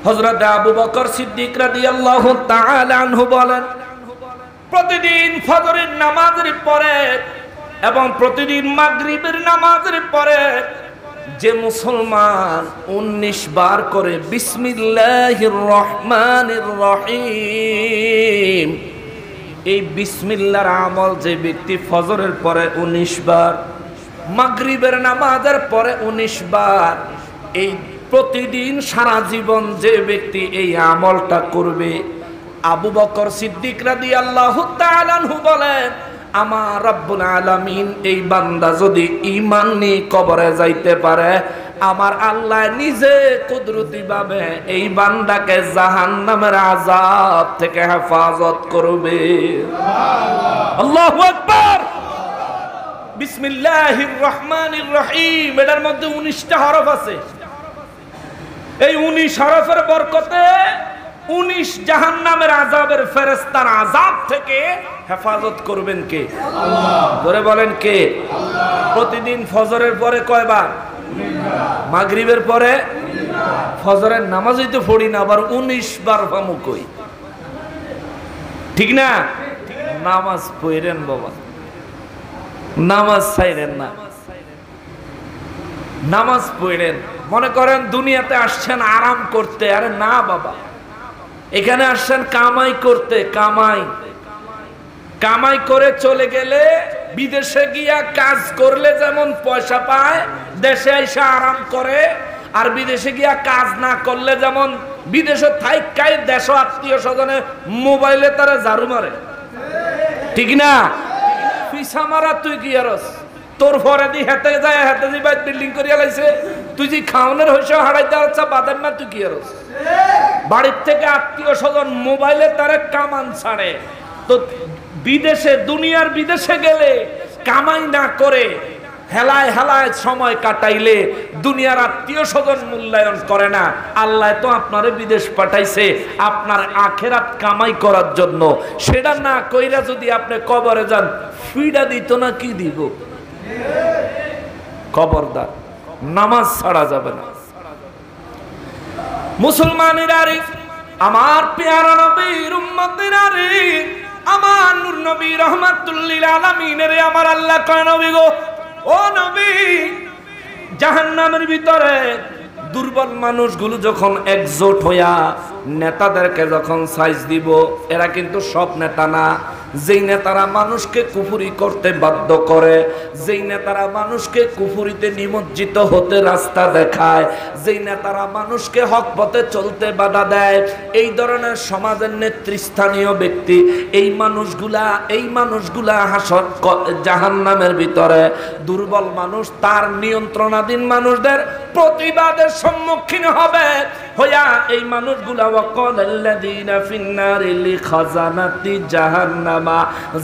হযরত আবু বকর সিদ্দিক রাদিয়াল্লাহু তাআলা আনহু বলেন, প্রতিদিন ফজরের নামাজের পরে এবং প্রতিদিন মাগরিবের নামাজের পরে যে মুসলমান 19 বার করে বিসমিল্লাহির রহমানির রহিম, এই বিসমিল্লাহর আমল যে ব্যক্তি ফজরের পরে 19 বার, মাগরিবের নামাজের পরে 19 বার, এই প্রতিদিন সারা জীবন যে ব্যক্তি এই আমলটা করবে, আবু বকর সিদ্দিক রাদিয়াল্লাহু তাআলা আনহু বলেন, আমার রব্বুল আলামিন এই বান্দা যদি ঈমান নিয়ে কবরে যাইতে পারে, আমার আল্লাহ নিজে কুদরতি ভাবে এই বান্দাকে জাহান্নামের আযাব থেকে হেফাজত করবে। আল্লাহু আকবার। বিসমিল্লাহির রহমানির রহিম, এটার মধ্যে 19টা হরফ আছে। এই 19 হরফের বরকতে 19 জাহান্নামের আযাবের ফেরেশতার আযাব থেকে হেফাজত করবেন কে? আল্লাহ। ধরে বলেন কে? আল্লাহ। প্রতিদিন ফজরের পরে কয়বার? মাগরিবের পরে ফজরের নামাজই তো পড়ি না, আবার 19 বার ভামু কই, ঠিক না? নামাজ পড়েন বাবা, নামাজ ছাইরেন না, নামাজ পড়েন। মনে করেন দুনিয়াতে আসছেন আরাম করতে, আরে না বাবা, এখানে আসছেন কামাই করতে। কামাই করে চলে গেলে বিদেশে গিয়া কাজ করলে যেমন পয়সা পায়, দেশে এসে আরাম করে। আর বিদেশে গিয়া কাজ না করলে যেমন বিদেশে থাইকাই দেশ আত্মীয় স্বজনে মোবাইলে তারা ঝাড়ু মারে, ঠিক না? পিছা মারা তুই কি আরস? তোর পরে দি হেতে যায়, হেতে দি বাইক বিল্ডিং করিয়া লাইছে, তুই যে খাওয়ানোর হইছে হারাই দেওয়া বাদের না, তুই কি আরস? বাড়ির থেকে আত্মীয় স্বজন মোবাইলে তারা কামান ছাড়ে। তো বিদেশে, দুনিয়ার বিদেশে গেলে কামাই না করে হেলায় হেলায় সময় কাটাইলে দুনিয়ার আত্মীয় স্বজন মূল্যায়ন করে না। আল্লাহ তো আপনারে বিদেশ পাঠাইছে আপনার আখেরাত কামাই করার জন্য। সেটা না কইরা যদি আপনি কবরে যান, ফিডা দিত না কি দিব? খবরদার, নামাজ ছাড়া যাবে না। মুসলমানেরা রে, আমার পেয়ারা নবীর উম্মতেরা রে, আমার নূর নবী রহমাতুল লিল আলামিনের আমার আল্লাহ কয় নবী গো, ও নবী, জাহান্নামের ভিতরে দুর্বল মানুষগুলো যখন একজোট হইয়া নেতাদেরকে যখন সাইজ দিব, এরা কিন্তু সব নেতা না। যেই নেতারা মানুষকে কুফরি করতে বাধ্য করে, যেই নেতারা মানুষকে কুফরিতে নিমজ্জিত হতে রাস্তা দেখায়, যেই নেতারা মানুষকে হক পথে চলতে বাধা দেয়, এই ধরনের সমাজের নেতৃস্থানীয় ব্যক্তি, এই মানুষগুলা হাসর জাহান্নামের ভিতরে দুর্বল মানুষ তার নিয়ন্ত্রণাধীন মানুষদের প্রতিবাদের সম্মুখীন হবে হইয়া এই মানুষগুলা ওয়াকালাল্লাযীনা ফিন্নারি লিখাজানাতি জাহান্নামা,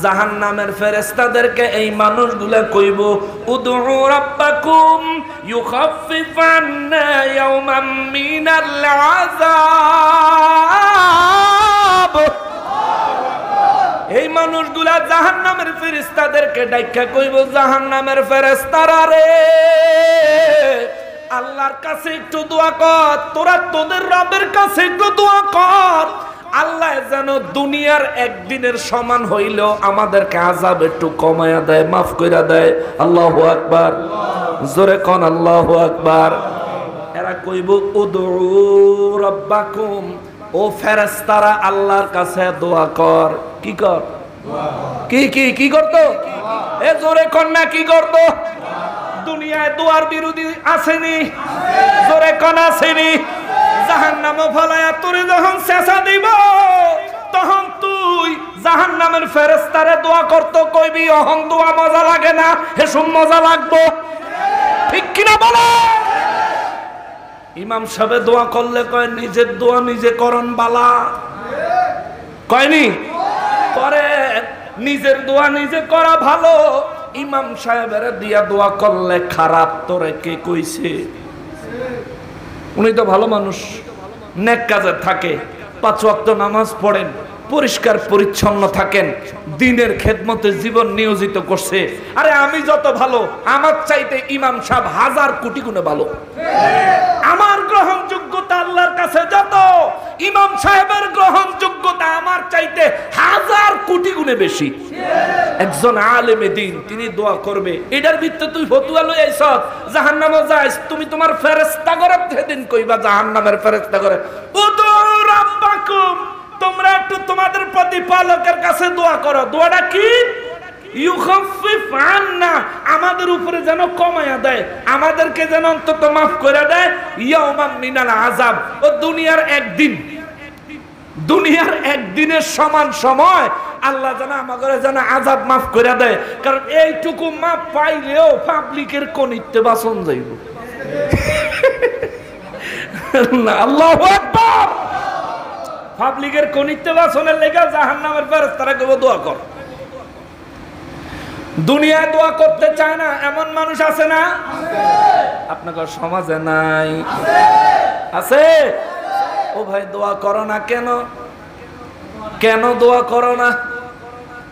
জাহান্নামের ফেরেশতাদেরকে এই মানুষগুলা কইব, উদউ রাব্বাকুম ইউখাফফিফ আন্না ইয়াওমান মিনাল আযাব। এই মানুষগুলা জাহান্নামের ফেরেশতাদেরকে ডাইকা কইব, জাহান্নামের ফেরেশতারা রে, আল্লাহর কাছে একটু দোয়া কর, তোরা তোদের রবের কাছে একটু দোয়া কর, আল্লাহ যেন দুনিয়ার একদিনের সমান হইলেও আমাদেরকে আযাব একটু কমায়া দেয়, মাফ কইরা দেয়। আল্লাহু আকবার, জোরে কোন আল্লাহু আকবার। এরা কইব উদউ রাব্বাকুম, ও ফেরেশতারা আল্লাহর কাছে দোয়া কর। কি কর? কি করতো? এ জোরে কোন না, কি করতো? দুনিয়ায় দোয়ার বিরোধী আসেনি? জোরে কোন আসেনি? জাহান্নামে ফলায়া তোরে যখন চেঁচা দিব, তখন তুই জাহান্নামের ফেরেশতারে দোয়া করতে কইবি, অহন দোয়া মজা লাগে না, হেসুম মজা লাগবো, ঠিক কিনা বলো? ইমাম সাহেব দোয়া করলে কয় নিজের দোয়া নিজে করন বালা, কয়নি? করে নিজের দোয়া নিজে করা ভালো, ইমাম সাহেবের দিয়া দোয়া করলে খারাপ। তোরে কে কইছে? উনি তো ভালো মানুষ, নেক কাজে থাকে, 5 ওয়াক্ত নামাজ পড়েন, পরিষ্কার পরিচ্ছন্ন থাকেন, দ্বীনের খেদমতে জীবন নিয়োজিত করছে। আরে আমি যত ভালো, আমার চাইতে ইমাম সাহেব 1000 কোটি গুণে ভালো। আমার গ্রহণযোগ্যতা আল্লাহর কাছে যত, ইমাম সাহেবের গ্রহণযোগ্যতা আমার চাইতে 1000 কোটি গুণে বেশি। একজন আলেমে দ্বীন, তিনি দোয়া করবে, এটার ভিতরে তুই ফতুয়া লই আইছ জাহান্নামে যাইস, তুমি তোমার ফেরেশতা করে সেদিন কইবা জাহান্নামের ফেরেশতা করে, উদউ রাব্বাকুম, তোমরা একটু তোমাদের প্রতিপালকের কাছে দোয়া করো। দোয়াটা কি? ইউখাফফিফ আন্না, আমাদের উপরে যেন কমায়া দেয়, আমাদেরকে যেন অন্তত মাফ করে দেয়, ইয়াওমান মিনাল আযাব, ও দুনিয়ার একদিনের সমান সময় আল্লাহ যেন আমাদের যেন আযাব মাফ করে দেয়। কারণ এইটুকু মাফ পাইলেও পাবলিকের কনিতে বাসন যাইব না। আল্লাহু আকবার। পাবলিকের কনিতে বাসনের লেগে জাহান্নামের ফেরেশতারা কইব দোয়া কর। দুনিয়ায় দোয়া করতে চায় না এমন মানুষ আছে না? আপনাদের সমাজে নাই? আছে। ও ভাই দোয়া করো না কেন? কেন দোয়া করো না?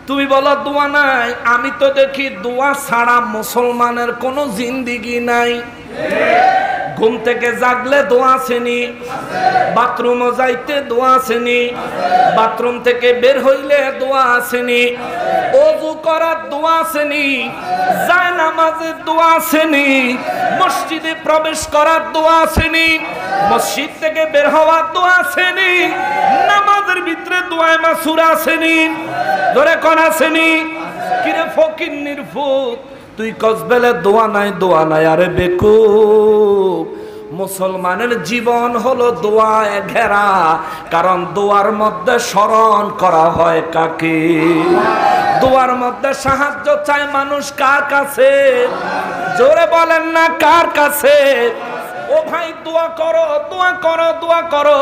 তুমি বলো দোয়া নাই, আমি তো দেখি দোয়া ছাড়া মুসলমানের কোনো জিন্দিগি নাই। ঘুম থেকে জাগলে দোয়া আসেনি, বাথরুমও যাইতে দোয়া আসেনি, বাথরুম থেকে বের হইলে দোয়া আসেনি, ওযু করার দোয়া আসেনি, যায় নামাজের দোয়া আসেনি, মসজিদে প্রবেশ করার দোয়া আসেনি, মসজিদ থেকে বের হওয়ার দোয়া আসেনি, নামাজের ভিতরে দোয়ায় মাসুরা আসেনি, ধরে কোন আসেনি? কিরে ফকির নির্ফুত, তুই কসবেলে দোয়া নাই, দোয়া নাই। আরে বেকুব, মুসলমানের জীবন হলো দোয়ায় ঘেরা, কারণ দোয়ার মধ্যে স্মরণ করা হয় কাকে? দোয়ার মধ্যে সাহায্য চায় মানুষ কার কাছে? জোরে বলেন না, কার কাছে? ও ভাই দোয়া করো, দোয়া করো, দোয়া করো।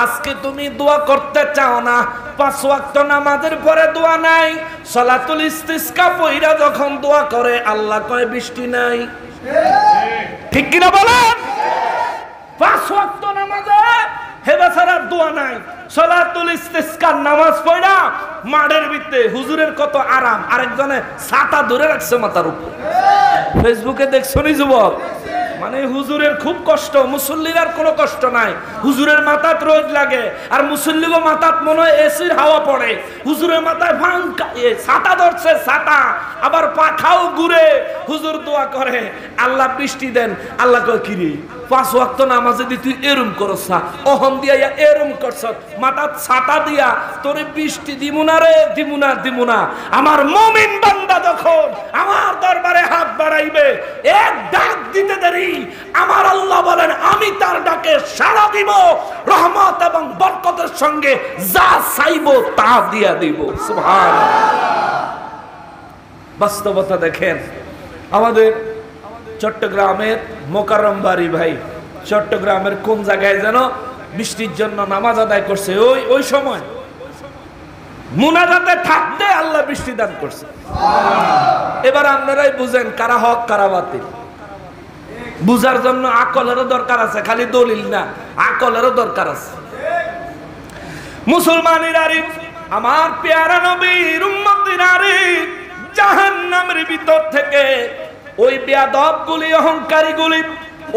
আজকে তুমি দোয়া করতে চাও না, 5 ওয়াক্ত নামাজের পরে দোয়া নাই, সালাতুল ইস্তিসকা পয়রা যখন দোয়া করে আল্লাহ কয় বৃষ্টি নাই। ঠিক কিনা বলেন? 5 ওয়াক্ত নামাজে হে বেচারা দোয়া নাই, সালাতুল ইস্তিসকার নামাজ পয়রা মাঠের ভিতরে হুজুরের কত আরাম, আরেকজনে ছাতা ধরে রাখছে মাথার উপর। ফেসবুকে দেখছনি যুবক? মানে হুজুরের খুব কষ্ট, মুসল্লির আর কোনো কষ্ট নাই। হুজুরের মাথাত রোদ লাগে, আর মুসল্লিগো মাথাত মনে হয় এসির হাওয়া পড়ে। হুজুরের মাথায় ছাতা ধরছে, ছাতা আবার পাখাও ঘুরে। হুজুর দোয়া করে আল্লাহ বৃষ্টি দেন। আল্লাহ কয় কি রে, 5 ওয়াক্ত নামাজে দি তুই এরম করছ, অহম দিয়া এরম করছ, মাথাত ছাতা দিয়া তোরে বৃষ্টি দিমুনা রে, দিমুনা, দিমুনা। আমার মুমিন বান্দা যখন আমার দরবারে হাত বাড়াইবে, এক ডাক দিতে দেরি আমার আল্লাহ বলেন আমি তার ডাকে সাড়া দিব, রহমত এবং বরকতের সঙ্গে যা চাইবো তা দিয়া দিব। সুবহানাল্লাহ। বাস্তবতা দেখেন, আমাদের চট্টগ্রামের মোকাররম বাড়ি ভাই চট্টগ্রামের কোন জায়গায় যেন বৃষ্টির জন্য নামাজ আদায় করছে, ওই সময় মুনাজাতে থাকতে আল্লাহ বৃষ্টি দান করছে। এবার আপনারাই বুঝেন কারা হক কারা বাতিল। বুঝার জন্য আকলেরও দরকার আছে, খালি দলিল না, আকলেরও দরকার আছে। মুসলমানের আরিফ, আমার পেয়ারা নবীর উম্মতের আরিফ, জাহান্নামের ভিতর থেকে ওই বেয়াদব গুলি, অহংকারী গুলি,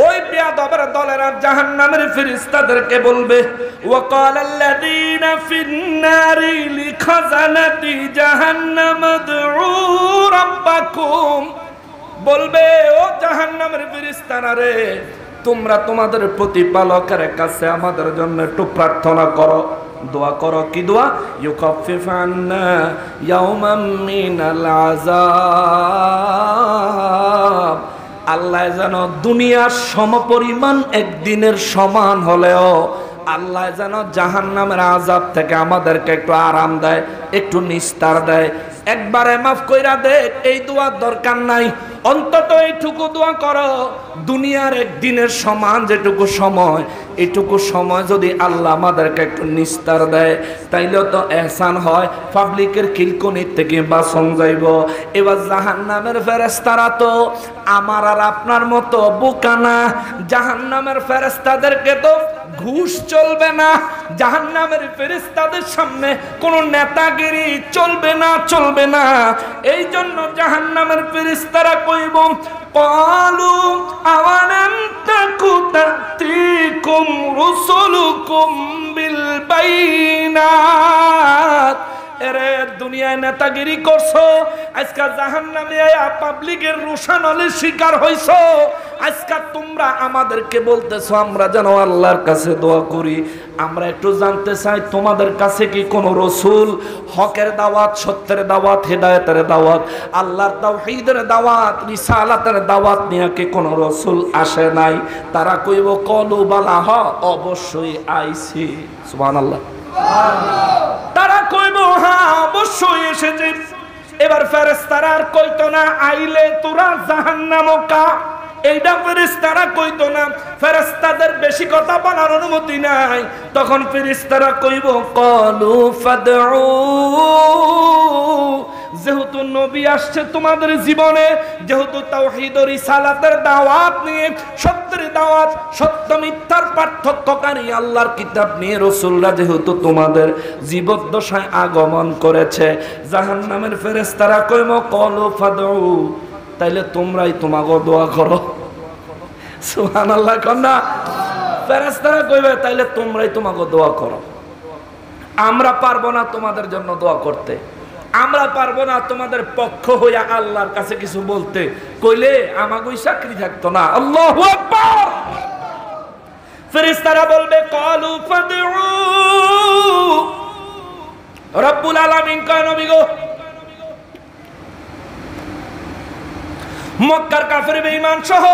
ওই বেয়াদবের দলেরা জাহান্নামের ফেরেশতাদেরকে বলবে, ওয়াকালাল্লাযীনা ফিন-নারি লিখাজানাতি জাহান্নাম উদউ রাব্বাকুম, বলবে ও জাহান্নামের ফেরেশতারা রে, তোমরা তোমাদের প্রতিপালকের কাছে আমাদের জন্য একটু প্রার্থনা করো, দোয়া করো। কি দোয়া? ইউকাফফিফ আন্না ইয়াওমান মিনাল আযাব, আল্লাহ যেন দুনিয়ার সমপরিমাণ একদিনের সমান হলেও আল্লাহ যেন জাহান্নামের আযাব থেকে আমাদেরকে একটু আরাম দেয়, একটু নিস্তার দেয়। একবারে মাফ কইরা দে, এই দোয়ার দরকার নাই, অন্তত এইটুকু দোয়া করো, দুনিয়ার একদিনের সমান যেটুকু সময়, এইটুকু সময় যদি আল্লাহ আমাদেরকে একটু নিস্তার দেয়, তাইলে তো এহসান হয়, পাবলিকের খিলকুনির থেকে বাঁচন যাইব। এবার জাহান্নামের ফেরেশতারা তো আমার আর আপনার মতো বোকা না, জাহান্নামের ফেরেশতাদেরকে তো ঘুষ চলবে না, জাহান্নামের ফেরেশতাদের সামনে কোনো নেতাগিরি চলবে না, চলবে না। এই জন্য জাহান্নামের ফেরেশতারা কইব, ক্বালু আওয়ালাম তাকু তা'তিকুম রুসুলুকুম বিল বাইনাত, এরে দুনিয়ায় নেতাগিরি করছো, আজকে জাহান্নামে আয়া পাবলিকের রোশানলের শিকার হইছো। আজকে তোমরা আমাদেরকে বলতেছো আমরা যেন আল্লাহর কাছে দোয়া করি। আমরা একটু জানতে চাই তোমাদের কাছে কি কোনো রসুল হকের দাওয়াত, সত্যের দাওয়াত, হেদায়েতের দাওয়াত, আল্লাহর তাওহীদের দাওয়াত, রিসালাতের দাওয়াত নিয়ে কি কোনো রসুল আসে নাই? তারা কইব কলু বালা, হ অবশ্যই আইছি। সুবহানাল্লাহ। তারা কইব হ্যাঁ অবশ্যই এসেছে। এবার ফেরেশতারা আর কইতো না আইলে তোরা জাহান্নামে কা, এইটা ফেরেশতারা কইতো না, ফেরেশতাদের বেশি কথা বলার অনুমতি নাই। তখন ফেরেশতারা কইব কলু ফাদউ যেহেতু নবী আসছে তোমাদের জীবনে, যেহেতু তাওহীদ ও রিসালাতের দাওয়াত নিয়ে, সত্যের দাওয়াত, সত্য মিথ্যার পার্থক্যকারী আল্লাহর কিতাব নিয়ে রাসূলরা যেহেতু তোমাদের জীবদ্দশায় আগমন করেছে, জাহান্নামের ফেরেশতারা কইম কলু ফাদউ, তাইলে তোমরাই তোমাকে দোয়া করো। সুবহানাল্লাহ কন্যা, ফেরেশতারা কইবে তাইলে তোমরাই তোমাকে দোয়া করো। আমরা পারবো না তোমাদের জন্য দোয়া করতে, আমরা পারবো না তোমাদের পক্ষ হইয়া আল্লাহর কাছে কিছু বলতে, কইলে আমাগোই চাকরি থাকতো না। আল্লাহু আকবার। ফেরেশতারা বলবে কলু ফাদউ, রব্বুল আলামিন কয় নবী গো, মক্কার কাফের বেঈমান সহ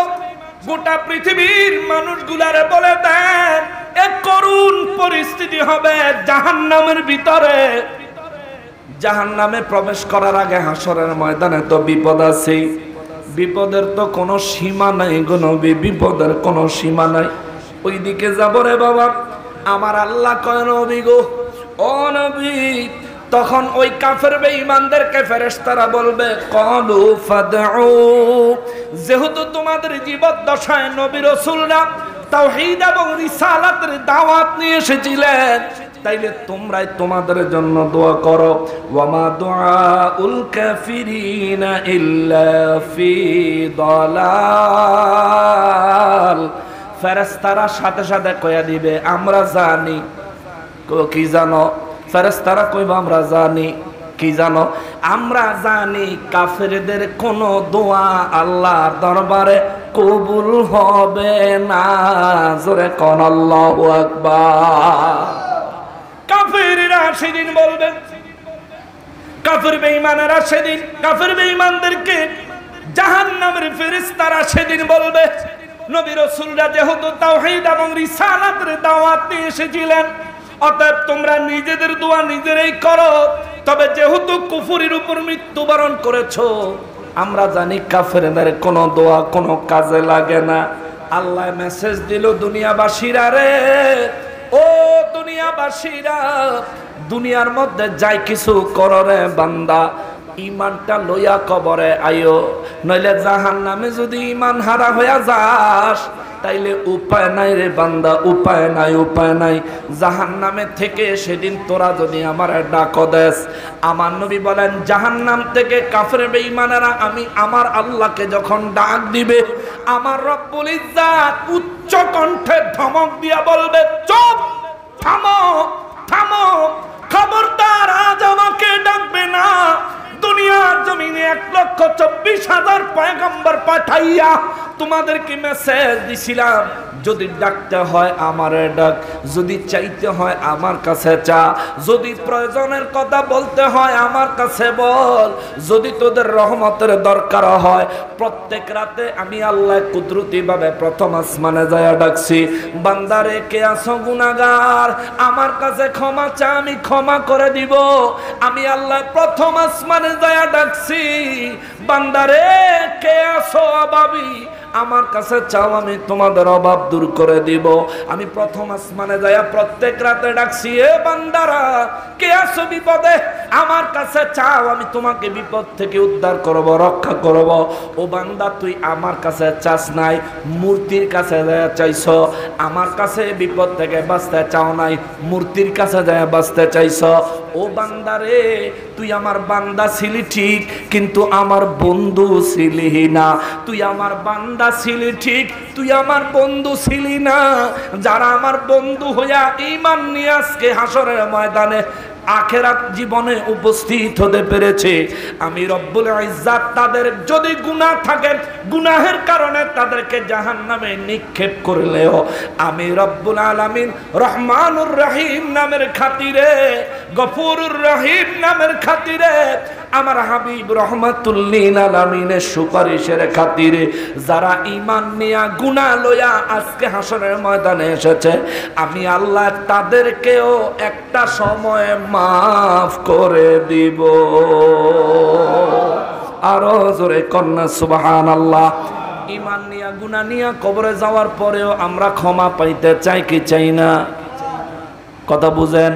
গোটা পৃথিবীর মানুষগুলারে বলে দেন এক করুণ পরিস্থিতি হবে জাহান্নামের ভিতরে। জাহান্নামে প্রবেশ করার আগে হাসরের ময়দানে তো বিপদ আছে, বিপদের তো কোনো সীমা নাই গো নবী, বিপদের কোনো সীমা নাই। ওইদিকে যাব রে বাবা, আমার আল্লাহ কয় নবী গো, ও নবী, তখন ওই কাফের বেঈমানদেরকে ফেরেশতারা বলবে কলু ফাদউ, যেহেতু তোমাদের জীবদ্দশায় নবী রাসূলরা তাওহীদ এবং রিসালাতের দাওয়াত নিয়ে এসেছিলেন, তাইলে তোমরাই তোমাদের জন্য দোয়া করো। ওয়ামা দুআউল কাফিরিনা ইল্লা ফি দালাল। ফেরেশতারা সাথে সাথে কইয়া দিবে আমরা জানি। কি জানো? ফেরেশতারা কইবা আমরা জানি। কি জানো? আমরা জানি কাফেরদের কোনো দোয়া আল্লাহর দরবারে কবুল হবে না। জোরে কোন আল্লাহু আকবার। কাফেররা সেদিন বলবে, কাফের বেঈমানেরা সেদিন, কাফের বেঈমানদেরকে জাহান্নামের ফেরেশতারা সেদিন বলবে নবী রাসূলরা যেহেতু তাওহীদ এবং রিসালাতের দাওয়াত নিয়ে এসেছিলেন, অতএব তোমরা নিজেদের দোয়া নিজেরাই করো। তবে যেহেতু কুফরির উপর মৃত্যুবরণ করেছো, আমরা জানি কাফেরদের কোনো দোয়া কোনো কাজে লাগে না। আল্লাহ মেসেজ দিল দুনিয়াবাসীরা রে, ও দুনিয়াবাসীরা, দুনিয়ার মধ্যে যাই কিছু করো রে বান্দা, ইমানটা লইয়া কবরে আইও, নইলে জাহান্নামে যদি ইমান হারা হইয়া যাস তাইলে উপায় নাই রে বান্দা, উপায় নাই, উপায় নাই। জাহান্নামে থেকে সেদিন তোরা যদি আমার ডাক দেস, আমার নবী বলেন জাহান্নাম থেকে কাফের বেঈমানেরা আমি আমার আল্লাহকে যখন ডাক দিবে, আমার রব্বুল ইজ্জাত উচ্চ কণ্ঠে ধমক দিয়া বলবে চুপ, থামো থামো, খবরদার আজ আমাকে ডাকবে না। দুনিয়ার জমিনে 1,24,000 পয়গম্বর পাঠাইয়া তোমাদেরকে মেসেজ দিছিলাম, যদি ডাকতে হয় আমারে ডাক, যদি চাইতে হয় আমার কাছে চা, যদি প্রয়োজনের কথা বলতে হয় আমার কাছে বল, যদি তোদের রহমতের দরকার হয়। প্রত্যেক রাতে আমি আল্লাহ কুদরতি ভাবে প্রথম আসমানে যায় ডাকছি, বান্দারে কে আছো গুনাহগার, আমার কাছে ক্ষমা চা, আমি ক্ষমা করে দিব। আমি আল্লাহ প্রথম আসমানে যায় ডাকছি, বান্দারে কে আছো অভাবী, আমার কাছে চাও, আমি তোমাদের অভাব দূর করে দিব। আমি প্রথম আসমানে যাইয়া প্রত্যেক রাতে ডাকছি, এ বান্দারা কে আছো বিপদে, আমার কাছে চাও, আমি তোমাকে বিপদ থেকে উদ্ধার করব, রক্ষা করব। ও বান্দা তুই আমার কাছে চাস নাই, মূর্তির কাছে যাইয়া চাইছ, আমার কাছে বিপদ থেকে বাঁচতে চাও নাই, মূর্তির কাছে যাইয়া বাঁচতে চাইছ। ও বান্দারে তুই আমার বান্দা ছিলি ঠিক, কিন্তু আমার বন্ধু ছিলি না। তুই আমার বান্দা ছিলি ঠিক, তুই আমার বন্ধু ছিলি না। যারা আমার বন্ধু হইয়া ঈমান নিয়ে আজকে হাসরের ময়দানে আখেরাত জীবনে উপস্থিত হতে পেরেছে, আমি রব্বুল ইজ্জাত তাদের যদি গুনাহ থাকে, গুনাহের কারণে তাদেরকে জাহান্নামে নিক্ষেপ করলেও আমি রব্বুল আলামিন রহমানুর রহিম নামের খাতিরে, গফুরুর রহিম নামের খাতিরে, আমার হাবিব রহমাতুল লিল আলামিনের সুপারিশের খাতিরে যারা ঈমান নিয়া গুনাহ লইয়া আজকে হাসরের ময়দানে এসেছে, আমি আল্লাহ তাদেরকেও একটা সময় মাফ করে দিব। আরো জোরে কন্যা সুবহানাল্লাহ। ঈমান নিয়া গুনাহ নিয়া কবরে যাওয়ার পরেও আমরা ক্ষমা পাইতে চাই কি চাই না? কথা বুঝেন?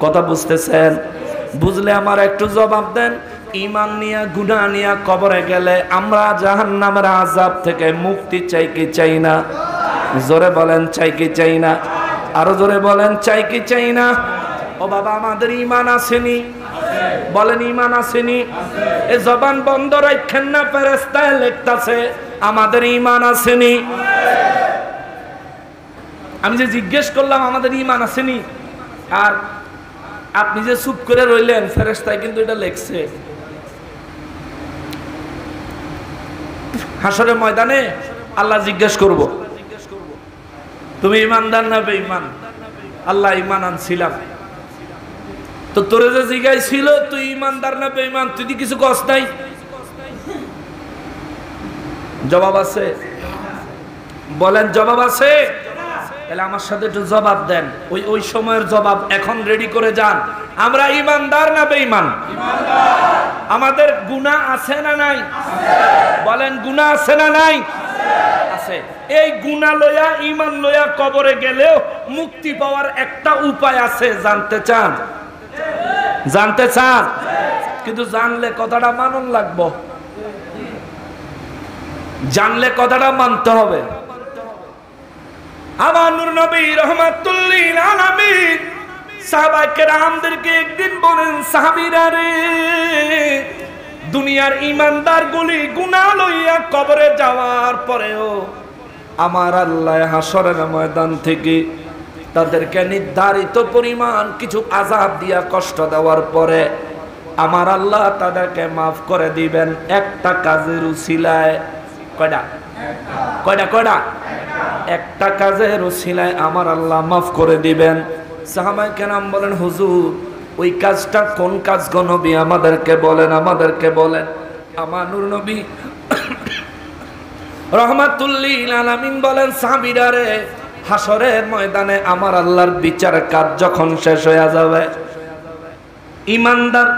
কথা বুঝতেছেন? বুঝলে আমার একটু জবাব দেন। ঈমান নিয়া গুনাহ নিয়া কবরে গেলে আমরা জাহান্নামের আযাব থেকে মুক্তি চাই কি চাই না? জোরে বলেন চাই কি চাই না? আরো জোরে বলেন চাই কি চাই না? ও বাবা, আমাদের ঈমান আসেনি? বলেন ঈমান আসেনি? এই জবান বন্ধ রাখেন না, ফেরেশতায় লিখতাছে আমাদের ঈমান আসেনি। আমি যে জিজ্ঞেস করলাম আমাদের ঈমান আসেনি, আর আপনি যে চুপ করে রইলেন, ফেরেশতায় কিন্তু এটা লিখছে। হাসরের ময়দানে আল্লাহ জিজ্ঞেস করব, তুমি ঈমানদার না বেঈমান? আল্লাহ ঈমান আনছিলাম। তো তোরে যে জিজ্ঞাসা তুই ঈমানদার না বেঈমান, তুই কি কিছু কষ্ট নাই? জবাব আছে? বলেন জবাব আছে? তাহলে আমার সাথে একটু জবাব দেন, ওই সময়ের জবাব এখন রেডি করে যান। আমরা ঈমানদার না বেঈমান? আমাদের গুনাহ আছে না নাই? বলেন গুনাহ আছে না নাই? আছে। এই গুনাহ লয়া ঈমান লয়া কবরে গেলেও মুক্তি পাওয়ার একটা উপায় আছে, জানতে চান? জানতে চান? কিন্তু জানলে কথাটা মানন লাগবো, জানলে কথাটা মানতে হবে। আমার নূর নবী রাহমাতুল লিল আলামিন সাহাবায়ে কেরামদেরকে একদিন বলেন, সাহাবীরা রে, দুনিয়ার ঈমানদার গুলি গুনাহ লইয়া কবরে যাওয়ার পরেও আমার আল্লাহ হাসরের ময়দান থেকে তাদেরকে নির্ধারিত পরিমাণ কিছু আযাব দিয়া কষ্ট দেওয়ার পরে আমার আল্লাহ তাদেরকে মাফ করে দিবেন একটা কাজের উসিলায়। কয়টা? কয়টা? কয়টা? একটা কাজের উসিলায় আমার আল্লাহ মাফ করে দিবেন। সাহাবায়ে কেরাম বলেন, হুজুর ওই কাজটা কোন কাজ গো নবী? আমাদেরকে বলেন, আমাদেরকে বলেন। আমার নূর নবী রাহমাতুল লিল আলামিন বলেন, সাহাবীরা রে, হাসরের ময়দানে আমার আল্লাহর বিচার কাজ যখন শেষ হয়ে যাবে, ঈমানদার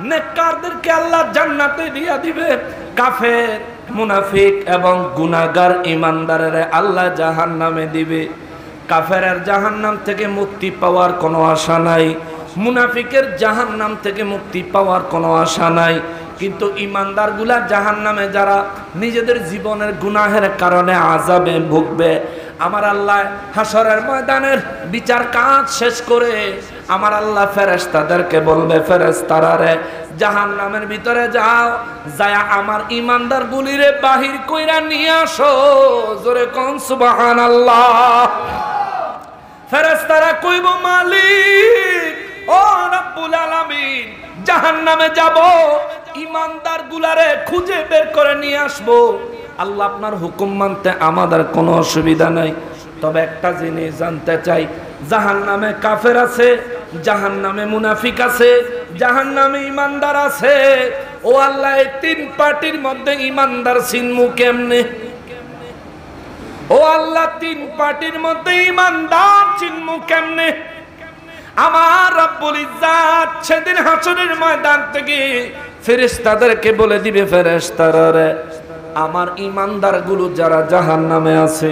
নেককারদেরকে আল্লাহ জান্নাতে দিয়া দিবে। কাফের, মুনাফিক এবং গুনাহগার ঈমানদারের আল্লাহ জাহান্নামে দিবে। কাফেরের জাহান্নাম থেকে মুক্তি পাওয়ার কোনো আশা নাই, মুনাফিকের জাহান্নাম থেকে মুক্তি পাওয়ার কোনো আশা নাই। কিন্তু ঈমানদারগুলা জাহান্নামে যারা নিজেদের জীবনের গুনাহের কারণে আযাবে ভুগবে, আমার আল্লাহ হাসরের ময়দানের বিচার কাজ শেষ করে আমার আল্লাহ ফেরেশতাদেরকে বলবে, ফেরেশতারা রে, জাহান্নামের ভিতরে যাও, যায় আমার ঈমানদার গুলিরে বাহির কইরা নিয়ে আসো। জোরে কোন সুবহানাল্লাহ। ফেরেশতারা কইব, মালিক ও রব্বুল আলামিন, জাহান্নামে যাব, ঈমানদার গুলারে খুঁজে বের করে নিয়ে আসবো। আল্লাহ আপনার হুকুম মানতে আমাদের কোনো অসুবিধা নাই, তবে একটা জিনিস জানতে চাই, জাহান্নামে কাফের আছে, জাহান্নামে মুনাফিক আছে, জাহান্নামে ঈমানদার আছে। ও আল্লাহ, এই তিন পার্টির মধ্যে ঈমানদার চিনমু কেমনে? ও আল্লাহ, তিন পার্টির মধ্যে ঈমানদার চিনমু কেমনে? আমার রব্বুল ইজ্জাত সেদিন হাসরের ময়দান থেকে ফেরেশতাদেরকে বলে দিবে, ফেরেশতারা রে, আমার ঈমানদারগুলো যারা জাহান্নামে আছে,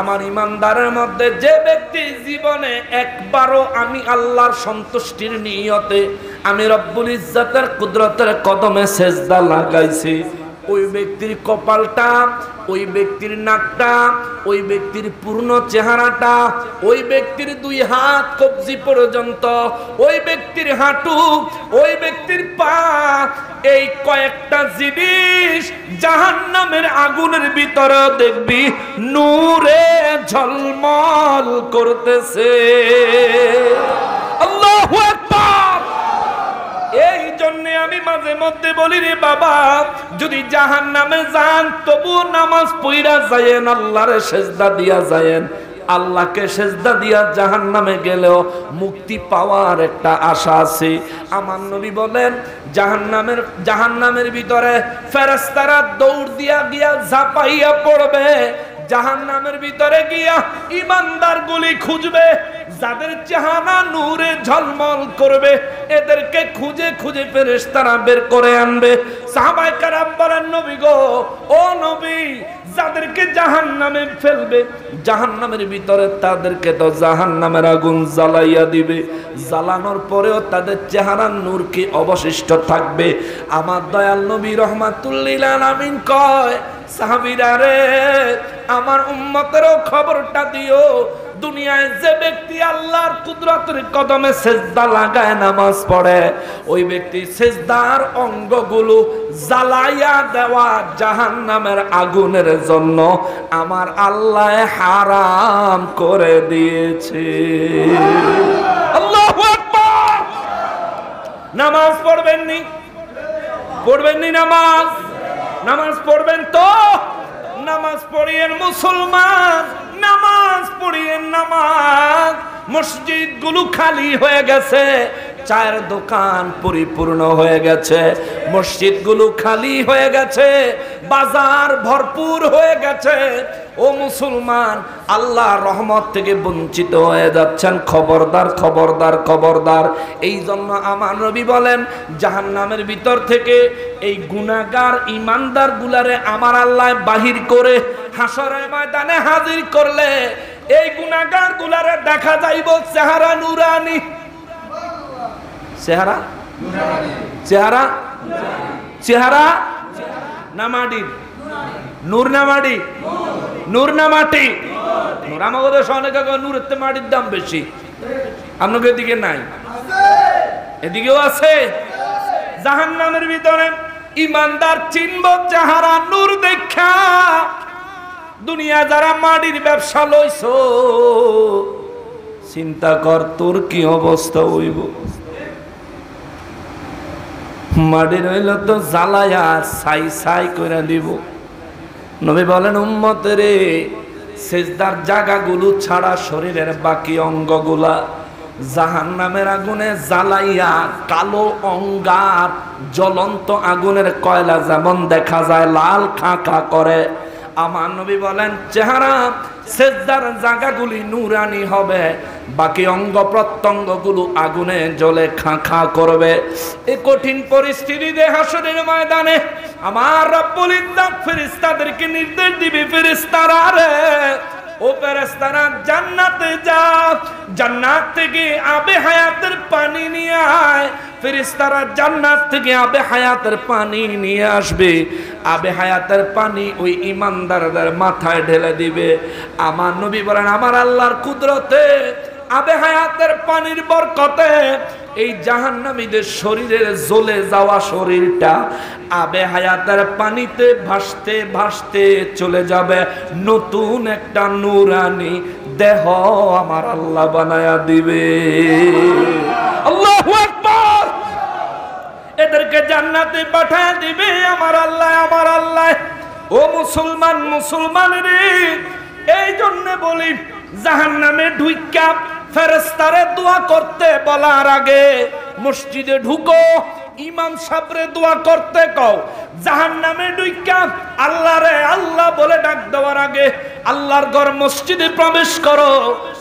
আমার ঈমানদারের মধ্যে যে ব্যক্তি জীবনে একবারও আমি আল্লাহর সন্তুষ্টির নিয়তে আমি রব্বুল ইজ্জাতের কুদরতের কদমে সেজদা লাগাইছি, ওই ব্যক্তির কপালটা, ওই ব্যক্তির নাকটা, ওই ব্যক্তির পূর্ণ চেহারাটা, ওই ব্যক্তির দুই হাত কবজি পর্যন্ত, ওই ব্যক্তির হাঁটু, ওই ব্যক্তির পা, এই কয়েকটা জিনিস জাহান্নামের আগুনের ভিতরে দেখবি নূরে ঝলমল করতেছে। আল্লাহু আকবার। এই জন্য আমি মাঝে মধ্যে বলি, রে বাবা, যদি জাহান্নামে যান তবু নামাজ পড়া যায়েন, আল্লাহরে সেজদা দিয়া যায়েন। আল্লাহকে সেজদা দিয়া জাহান্নামে গেলেও মুক্তি পাওয়ার একটা আশা আছে। আমার নবী বলেন, জাহান্নামের ভিতরে ফেরেশতারা দৌড় দিয়া গিয়া ঝাঁপাইয়া পড়বে, জাহান্নামের ভিতরে গিয়া ঈমানদার গুলি খুঁজবে, যাদের চেহারা নূরে ঝলমল করবে, এদেরকে খুঁজে খুঁজে ফেরেশতারা বের করে আনবে। সাহাবায়ে কেরাম বলেন, নবী গো, ও নবী, যাদেরকে জাহান্নামে ফেলবে, জাহান্নামের ভিতরে তাদেরকে তো জাহান্নামের আগুন জ্বালাইয়া দিবে। জ্বালানোর পরেও তাদের চেহারার নূর কি অবশিষ্ট থাকবে? আমার দয়াল নবী রহমাতুল্লিল আলামিন কয়, সাহাবীরা রে, আমার উম্মতেরও খবরটা দিও, দুনিয়ায় যে ব্যক্তি আল্লাহর কুদরতের কদমে সেজদা লাগায় নামাজ পড়ে, ওই ব্যক্তি সেজদার অঙ্গগুলো জ্বালাইয়া দেওয়া জাহান্নামের আগুনের জন্য আমার আল্লাহ হারাম করে দিয়েছে। আল্লাহু আকবার। নামাজ পড়বেননি? পড়বেননি নামাজ? নামাজ পড়বেন তো? নামাজ পড়িয়েন মুসলমান, নামাজ পড়িয়েন নামাজ। মসজিদ গুলো খালি হয়ে গেছে, চায়ের দোকান পরিপূর্ণ হয়ে গেছে, মসজিদ গুলো খালি হয়ে গেছে, বাজার ভরপুর হয়ে গেছে। ও মুসলমান, আল্লাহর রহমত থেকে বঞ্চিত হয়ে যাচ্ছেন। খবরদার, খবরদার, খবরদার। এই জন্য আমার নবী বলেন, জাহান্নামের ভিতর থেকে এই গুনাহগার ইমানদার গুলারে আমার আল্লাহ বাহির করে হাসরের ময়দানে হাজির করলে এই গুনাহগার গুলারে দেখা যাইব চেহারা নুরানি। চেহারা চেহারা চেহারা না মাটি? নূর না মাটি? নূর না মাটি? নূর। আমাদের দেশে অনেকে নূরের চেয়ে মাটির দাম বেশি। আপনাদের এদিকে নাই? এদিকেও আছে। জাহান্নামের ভিতরে ইমানদার চিনব চেহারা নূর দেখা। দুনিয়া যারা মাটির ব্যবসা লইছো, চিন্তা কর তোর কি অবস্থা হইব। মাটির হইল তো জ্বালায়া ছাই ছাই করে দিব। নবী বলেন, উম্মতেরে, সেজদার জায়গাগুলো ছাড়া শরীরের বাকি অঙ্গগুলা জাহান্নামের আগুনে জ্বালাইয়া কালো অঙ্গার জ্বলন্ত আগুনের কয়লা যেমন দেখা যায় লাল খাঁ খাঁ করে, আমার নবী বলেন চেহারা সেজদার জায়গাগুলি নুরানি হবে, বাকি অঙ্গ প্রত্যঙ্গগুলো আগুনে জ্বলে খাঁ খাঁ করবে। এই কঠিন পরিস্থিতিতে হাসরের ময়দানে আমার রব্বুল ইজ্জত ফেরেশতাদেরকে নির্দেশ দিবে, ফেরেশতারা রে, ও ফেরেশতারা জান্নাতে যাও, জান্নাত থেকে আবে হায়াতের পানি নিয়ে আয়। ফেরেশতারা জান্নাত থেকে আবে হায়াতের পানি নিয়ে আসবে। আবে হায়াতের পানি ওই ইমানদারদের মাথায় ঢেলে দিবে। আমার নবী বলেন, আমার আল্লাহর কুদরতে আবে হায়াতের পানির বরকতে এই জাহান্নামীদের শরীরের জ্বলে যাওয়া শরীরটা আবে হায়াতের পানিতে ভাসতে ভাসতে চলে যাবে নতুন একটা নূরানি দেহ আমার আল্লাহ বানায়া দিবে। আল্লাহু আকবার। এদেরকে জান্নাতে পাঠায় দিবে আমার আল্লাহ, আমার আল্লাহ। ও মুসলমান, মুসলমান রে, এই জন্য বলি জাহান্নামে ঢুইকা ফেরেশতারে দোয়া করতে বলার আগে মসজিদে ঢুকো, ইমাম সাহেবরে দোয়া করতে কও। জাহান্নামে ঢুইকা আল্লাহরে আল্লাহ বলে ডাক দেওয়ার আগে আল্লাহর ঘর মসজিদে প্রবেশ করো,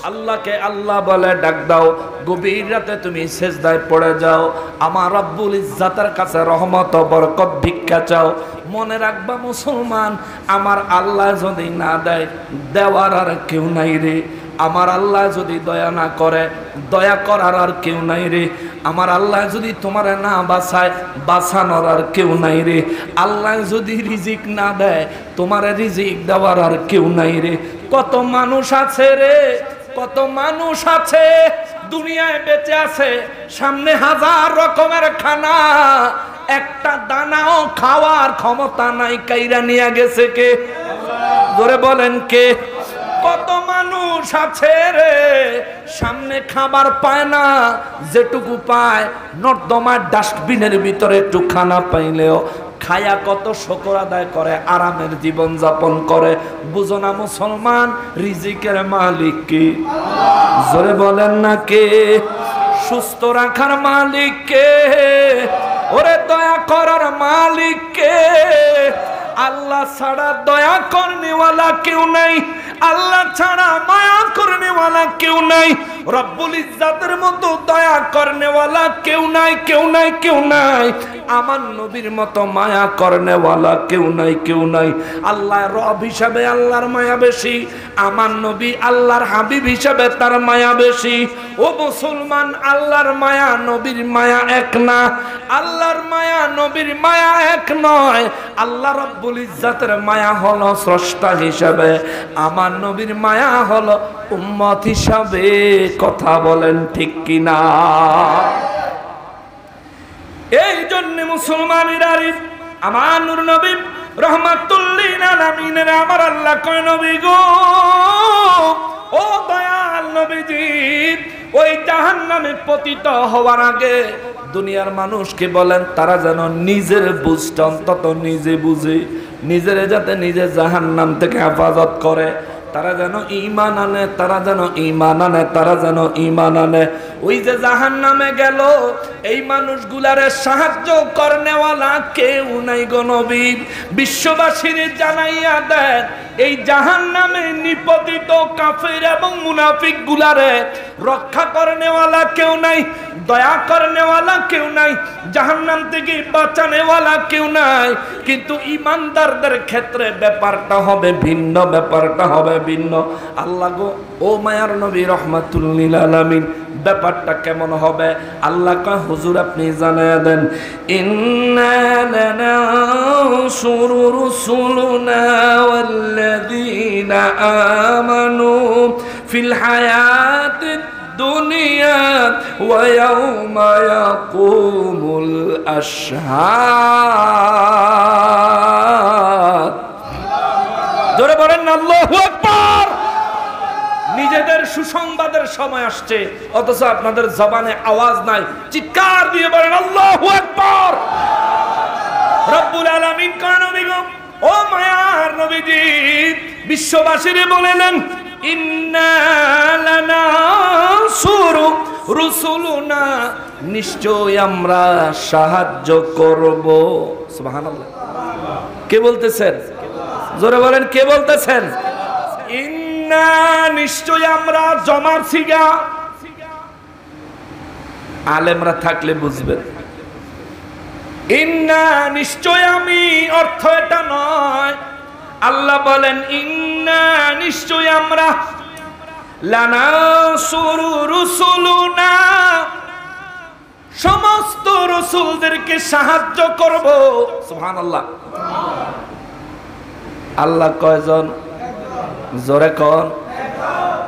আল্লাহকে আল্লাহ বলে ডাক দাও। গভীর রাতে তুমি সেজদায় পড়ে যাও, আমার রব্বুল ইজ্জতের কাছে রহমত ও বরকত ভিক্ষা চাও। মনে রাখবা মুসলমান, আমার আল্লাহ যদি না দেয়, দেওয়ার আর কেউ নাই রে। আমার আল্লাহ যদি দয়া না করে, দয়া করার আর কেউ নাই রে। আমার আল্লাহ যদি তোমার না বাঁচায়, বাঁচানোর আর কেউ নাই রে। আল্লাহ যদি রিজিক না দেয়, তোমার রিজিক দেওয়ার আর কেউ নাই রে। কত মানুষ আছে রে, কত মানুষ আছে দুনিয়ায় বেঁচে আছে, সামনে হাজার রকমের খানা, একটা দানাও খাওয়ার ক্ষমতা নাই, কাইরা নিয়ে গেছে কে? জোরে বলেন কে? কত মানুষ আছে রে, সামনে খাবার পায় না, যেটুকু পায় নর্দমার ডাস্টবিনের ভিতরে একটু খানা পাইলেও খায়া কত শুকর আদায় করে, আরামের জীবন যাপন করে। বুঝো না মুসলমান, রিজিকের মালিক কে? জোরে বলেন না কে? সুস্থ রাখার মালিক কে? ওরে দয়া করার মালিক কে? আল্লাহ ছাড়া দয়া করনেওয়ালা কেউ নাই, আল্লাহ ছাড়া মায়া করনেওয়ালা কেউ নাই, রব্বুল ইজ্জতের মতো দয়া করনেওয়ালা কেউ নাই, কেউ নাই, কেউ নাই। আমার নবীর মতো মায়া করনেওয়ালা কেউ নাই, কেউ নাই। আল্লাহ রব হিসাবে আল্লাহর মায়া বেশি, আমার নবী আল্লাহর হাবিব হিসাবে তার মায়া বেশি। ও মুসলমান, আল্লাহর মায়া নবীর মায়া এক না, আল্লাহর মায়া নবীর মায়া এক নয়। আল্লাহ রব্বুল ইজ্জাতের মায়া হলো স্রষ্টা হিসাবে, আমার নবীর মায়া হলো উম্মত হিসাবে। কথা বলেন ঠিক কিনা? এই জন্য মুসলমানেরা আমার নূর নবী রহমাতুল লিল আলামিনের আমার আল্লাহ কয় নবী গো, ও দয়াল নবীজি, ওই জাহান্নামে পতিত হওয়ার আগে দুনিয়ার মানুষকে বলেন তারা যেন নিজের বুঝটা অন্তত নিজে বুঝে, নিজের যাতে নিজে জাহান্নাম থেকে হেফাজত করে, তারা যেন ঈমান আনে, তারা যেন ঈমান আনে, তারা যেন ঈমান আনে। ওই যে জাহান্নামে গেল, এই মানুষগুলারে সাহায্য করনেওয়ালা কেউ নাই গো নবী। বিশ্ববাসীর জানাইয়া দেন, এই জাহান্নামে নিপতিত কাফের এবং মুনাফিক গুলারে রক্ষা করনেওয়ালা কেউ নাই, দয়া করনেওয়ালা কেউ নাই, জাহান্নাম থেকে বাঁচানেওয়ালা কেউ নাই। কিন্তু ঈমানদারদের ক্ষেত্রে ব্যাপারটা হবে ভিন্ন, ব্যাপারটা হবে ভিন্ন। আল্লাহ গো, ও মায়ার নবী রহমাতুল লিল আলামিন, ব্যাপারটা কেমন হবে? আল্লাহ কয় হুজুর আপনি জানায়া দেন, ইন্না লানানসুরু রুসুলুনা ওয়াল্লাযীনা আমানু ফিল হায়াতিদ দুনিয়া ওয়া ইয়াওমা ইয়াকুমুল আশহাদ। জোরে বলেন আল্লাহু আকবার। নিজেদের সুসংবাদের সময় আসছে, অথচ আপনাদের জবানে আওয়াজ নাই। চিৎকার দিয়ে বলেন আল্লাহু আকবার। রব্বুল আলামিন কয় নবী গো, ও মায়ার নবীজি, বিশ্ববাসীরে বলেন ইন্না লানানসুরু রুসুলুনা, নিশ্চয় আমরা সাহায্য করব। সুবহানাল্লাহ। কে বলতেছেন? জোরে বলেন, কে বলতেছেন? ইন্না, নিশ্চয় আমরা, জমার সিগা, আলেমরা থাকলে বুঝবেন। ইন্না, নিশ্চয় আমি, অর্থ এটা নয়। আল্লাহ বলেন ইন্না, নিশ্চয় আমরা, লানানসুরু রুসুলুনা, সমস্ত রাসূলদেরকে সাহায্য করব। সুবহানাল্লাহ। আল্লাহ কয়জন? জোরে কোন?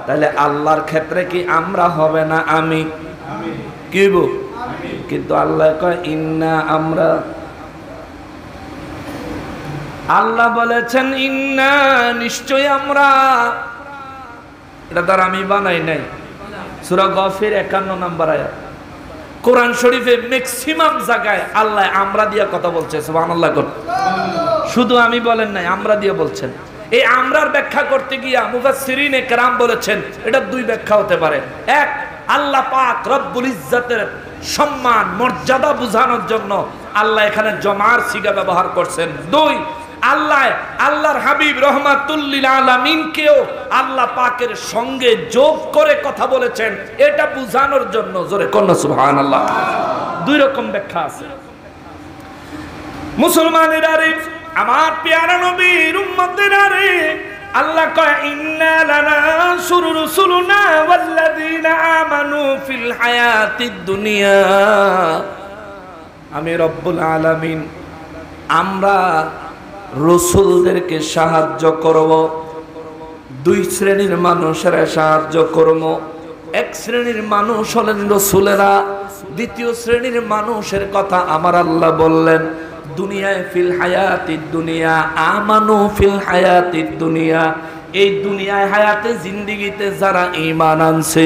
তাহলে আল্লাহর ক্ষেত্রে কি আমরা হবে না আমি? কি বল? কিন্তু আল্লাহ কয় ইন্না, আমরা। আল্লাহ বলেছেন ইন্না, নিশ্চয় আমরা। এটা তার আমি বানাই নাই। সূরা গাফির 51 নম্বর আয়াত। কোরআন শরীফে ম্যাক্সিমাম জায়গায় আল্লাহ আমরা দিয়ে কথা বলছে। সুবহানাল্লাহ। শুধু আমি বলেন নাই, আমরা দিয়ে বলছেন। এই আমরার ব্যাখ্যা করতে গিয়া মুফাসসিরিনে কেরাম বলেছেন এটা দুই ব্যাখ্যা হতে পারে। এক, আল্লাহ পাক রব্বুল ইজ্জাতের সম্মান মর্যাদা বোঝানোর জন্য আল্লাহ এখানে জমার সিগা ব্যবহার করছেন। দুই, আল্লাহ আল্লাহর হাবিব রহমাতুল লিল আলামিনকেও আল্লাহ পাকের সঙ্গে যোগ করে কথা বলেছেন, এটা বোঝানোর জন্য। জোরে কোন সুবহানাল্লাহ। দুই রকম ব্যাখ্যা আছে। মুসলমানেরা রে, আমার প্যারা নবীর উম্মতেরা রে, আল্লাহ কয় ইন্না লানানসুরু রুসুলুনা ওয়াল্লাযীনা আমানু ফিল হায়াতিদ দুনিয়া। আমি রব্বুল আলামিন, আমরা রাসূলদেরকে সাহায্য করব। দুই শ্রেণীর মানুষেরা সাহায্য করব। এক শ্রেণীর মানুষ হলেন রাসূলেরা, দ্বিতীয় শ্রেণীর মানুষের কথা আমার আল্লাহ বললেন দুনিয়ায় ফিল হায়াতিদ দুনিয়া আমানু ফিল হায়াতিদ দুনিয়া। এই দুনিয়ায় হায়াতে জিন্দেগিতে যারা ঈমান আনছে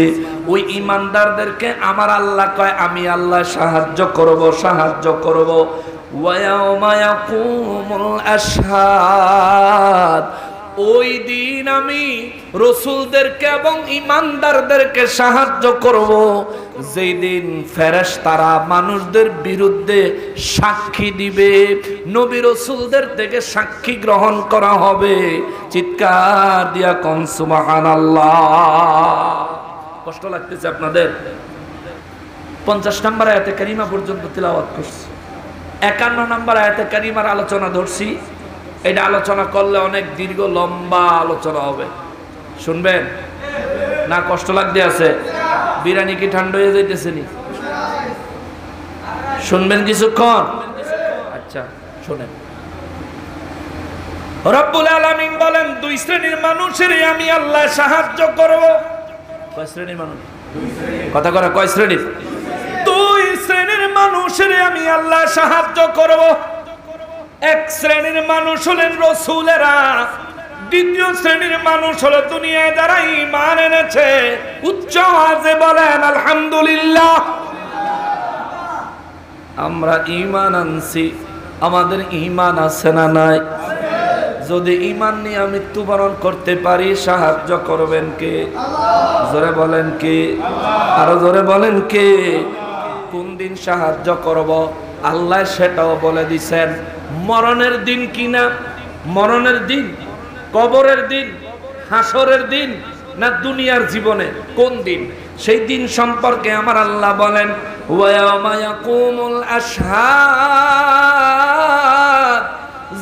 ওই ঈমানদারদেরকে আমার আল্লাহ কয় আমি আল্লাহ সাহায্য করব, সাহায্য করব। ওয়া ইয়াউমা ইয়াকুমুল আশহাদ, ওই দিন আমি রাসূলদেরকে এবং ঈমানদারদেরকে সাহায্য করব যেই দিন ফেরেশতারা মানুষদের বিরুদ্ধে সাক্ষী দিবে, নবী রাসূলদের থেকে সাক্ষী গ্রহণ করা হবে। চিৎকার দিয়া কোন সুবহানাল্লাহ। কষ্ট লাগতেছে আপনাদের? 50 নম্বর আয়াতে কারিমা পর্যন্ত তিলাওয়াত করছি। 51 নম্বর আয়াতে কারিমার আলোচনা ধরছি। এটা আলোচনা করলে অনেক দীর্ঘ লম্বা আলোচনা হবে, শুনবেন না? কষ্ট লাগতে আছে? বিরিয়ানি কি ঠান্ডা হয়ে যাইতেছে নি? শুনবেন কিছুক্ষণ? আচ্ছা শুনেন। রব্বুল আলামিন বলেন, দুই শ্রেণীর মানুষের আমি আল্লাহ সাহায্য করব। কয় শ্রেণীর মানুষ? কথা করে কয় শ্রেণীর? দুই শ্রেণীর মানুষের আমি আল্লাহ সাহায্য করব। এক শ্রেণীর মানুষ হলেন রাসূলেরা, দ্বিতীয় শ্রেণীর মানুষ হলো দুনিয়ায় যারা ঈমান এনেছে। উচ্চ আওয়াজে বলেন আলহামদুলিল্লাহ। আমরা ঈমান আনছি, আমাদের ঈমান আছে না নাই? যদি ঈমান নিয়ে মৃত্যুবরণ করতে পারি, সাহায্য করবেন কে? জোরে বলেন কে? আরো জোরে বলেন কে? কোন দিন সাহায্য করব আল্লাহ সেটাও বলে দিছেন। মরণের দিন কিনা? মরণের দিন, কবরের দিন, হাসরের দিন, না দুনিয়ার জীবনে কোন দিন? সেই দিন সম্পর্কে আমার আল্লাহ বলেন, ওয়ায়ামা ইয়াকুমুল আশহাদ,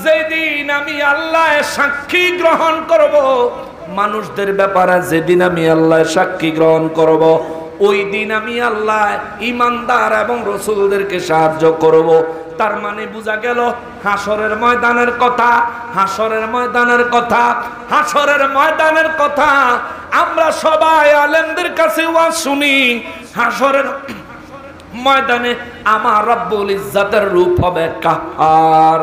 যেদিন আমি আল্লাহ সাক্ষী গ্রহণ করব মানুষদের ব্যাপারে, যেদিন আমি আল্লাহ সাক্ষী গ্রহণ করব, ওই দিন আমি আল্লাহ ঈমানদার এবং রাসূলদেরকে সাহায্য করব। তার মানে বোঝা গেল হাসরের ময়দানের কথা, হাসরের ময়দানের কথা, হাসরের ময়দানের কথা আমরা সবাই আলেমদের কাছে ওয়াজ শুনি। হাসরের ময়দানে আমার রব্বুল ইজ্জাতের রূপ হবে কাহার।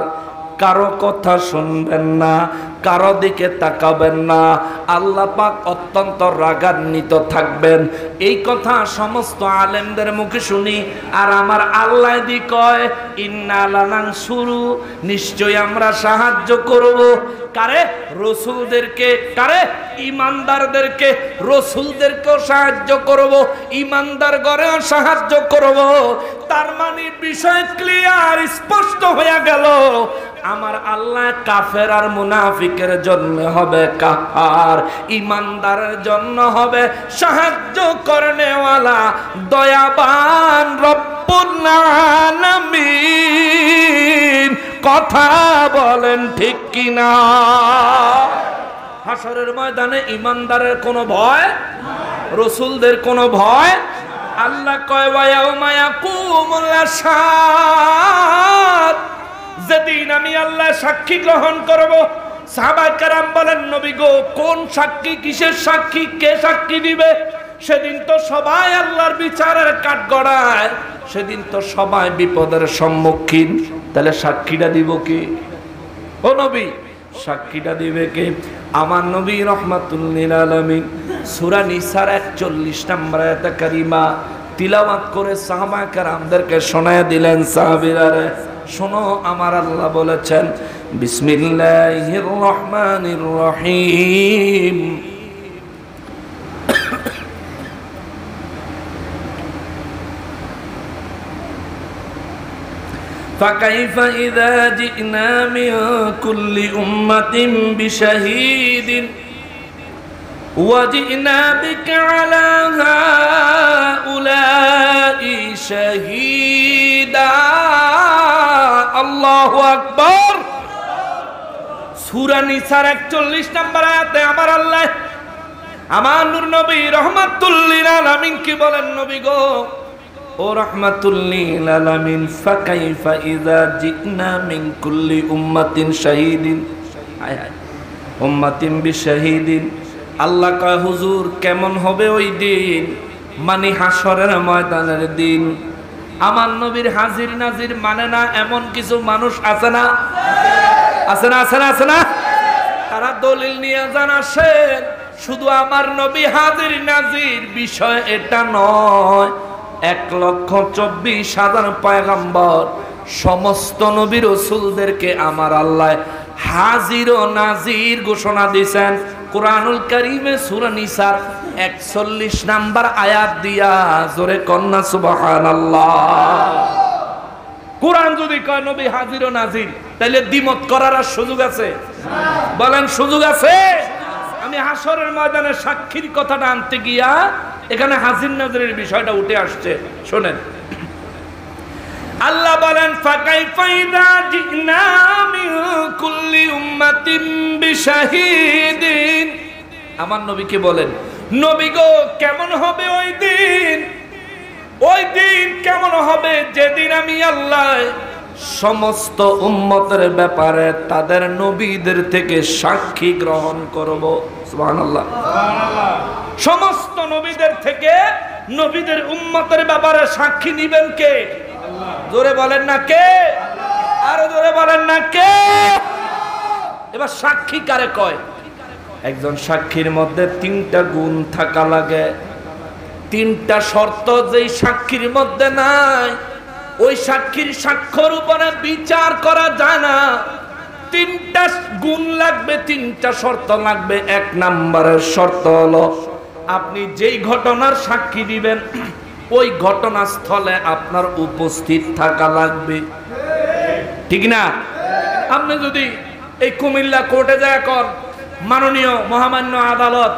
কারো কথা শুনবেন না, কারো দিকে তাকাবেন না, আল্লাহ পাক অত্যন্ত রাগান্বিত থাকবেন। এই কথা সমস্ত আলেমদের মুখে শুনি। আর আমার আল্লাহ দি কয়, ইন্না লানানসুরু, নিশ্চয়ই আমরা সাহায্য করব। কারে? রাসূলদেরকে। কারে? ঈমানদারদেরকে। রাসূলদেরকেও সাহায্য করব, ঈমানদার গরেও সাহায্য করব। তার মানে বিষয় ক্লিয়ার, স্পষ্ট হয়ে গেল। আমার আল্লাহ কাফের আর মুনাফিকের জন্য হবে কাহার, ঈমানদারের জন্য হবে সাহায্য করনেওয়ালা দয়াবান রব্বুল আলামিন। কথা বলেন ঠিক কিনা? হাসরের ময়দানে ঈমানদারের কোনো ভয়, রাসূলদের কোনো ভয়। আল্লাহ কয়, ওয়ায়াউমা ইয়াকুমুল আশহাদ, যেদিন আমি আল্লাহ সাক্ষী গ্রহণ করব। সাহাবায়ে কেরাম বলেন, নবী গো, কোন সাক্ষী? কিসের সাক্ষী? কে সাক্ষী দিবে? সেদিন তো সবাই আল্লাহর বিচারের কাঠগড়ায়, সেদিন তো সবাই বিপদের সম্মুখীন। তাহলে সাক্ষীটা দিব কে? ও নবী, সাক্ষীটা দিবে কে? আমার নবী রাহমাতুল লিল আলামিন সূরা নিসার 41 নম্বর আয়াত কারিমা তিলাওয়াত করে সাহাবায়ে কেরামদেরকে শোনায় দিলেন। সাহাবীরা রে শোনো, আমার আল্লাহ বলেছেন, বিসমিল্লাহির রহমানির রহিম, فكيف إذا جئنا من كل أمة بشهيد وجئنا بك على هؤلاء شهيدا। আল্লাহু আকবার। সূরা নিসার 41 নম্বর আয়াতে আমার আল্লাহ আমার নূর নবী রাহমাতুল লিল আলামিন কি বলেন, নবী গো, ও রাহমাতুল লিল আলামিন, ফাকাইফা ইযা জিনা মিন কুল্লি উম্মাতিন শাহীদিন, হায় হায়, উম্মাতিন বিশাহীদিন। আল্লাহ কয়, হুজুর কেমন হবে ওই দিন? মানে হাসরের ময়দানের দিন। আমার নবীর হাজির নাজির মানে না এমন কিছু মানুষ আছে না? আছে না? আছে না? আছে না? তারা দলিল নিয়ে জানাছেন শুধু আমার নবী হাজির নাজির, বিষয় এটা নয়। 1,24,000 পয়গম্বর সমস্ত নবী রাসূলদেরকে আমার আল্লাহ হাজির ও নাজির ঘোষণা দিয়েছেন। কুরআনুল কারীমে সূরা নিসার 41 নাম্বার আয়াত দিয়া জোরে কন্না সুবহানাল্লাহ। কুরআন যদি কয় নবী হাজির ও নাজির, তাহলে দ্বিমত করার আর সুযোগ আছে? বলেন সুযোগ আছে? আমি হাসরের ময়দানে সাক্ষীর কথাটা আনতে গিয়া এখানে হাজির নাজিরের বিষয়টা উঠে আসছে। শোনেন, আল্লাহ বলেন ফাকাইফা ইযা জিনা মিন কুল্লি উম্মাতিন বিশাহিদিন। আমার নবীকে বলেন, নবী গো কেমন হবে ওই দিন? ওই দিন কেমন হবে যেদিন আমি আল্লাহ সমস্ত উম্মতের ব্যাপারে তাদের নবীদের থেকে সাক্ষী গ্রহণ করব। সুবহানাল্লাহ, সুবহানাল্লাহ। সমস্ত নবীদের থেকে নবীদের উম্মতের ব্যাপারে সাক্ষী নিবেন কে? আল্লাহ। জোরে বলেন না কে? আল্লাহ। আরো জোরে বলেন না কে? এবার সাক্ষী কারে কয়? একজন সাক্ষীর মধ্যে তিনটা গুণ থাকা লাগে, তিনটা শর্ত যেই সাক্ষীর মধ্যে নাই ওই সাক্ষীর সাক্ষ্যর উপরে বিচার করা যায় না। তিনটা গুণ লাগবে, তিনটা শর্ত লাগবে। এক নম্বরের শর্ত হলো আপনি যেই ঘটনার সাক্ষী দিবেন ওই ঘটনাস্থলে আপনার উপস্থিত থাকা লাগবে, ঠিক না? আপনি যদি এই কুমিল্লা কোর্টে যায় কর, মাননীয় মহামান্য আদালত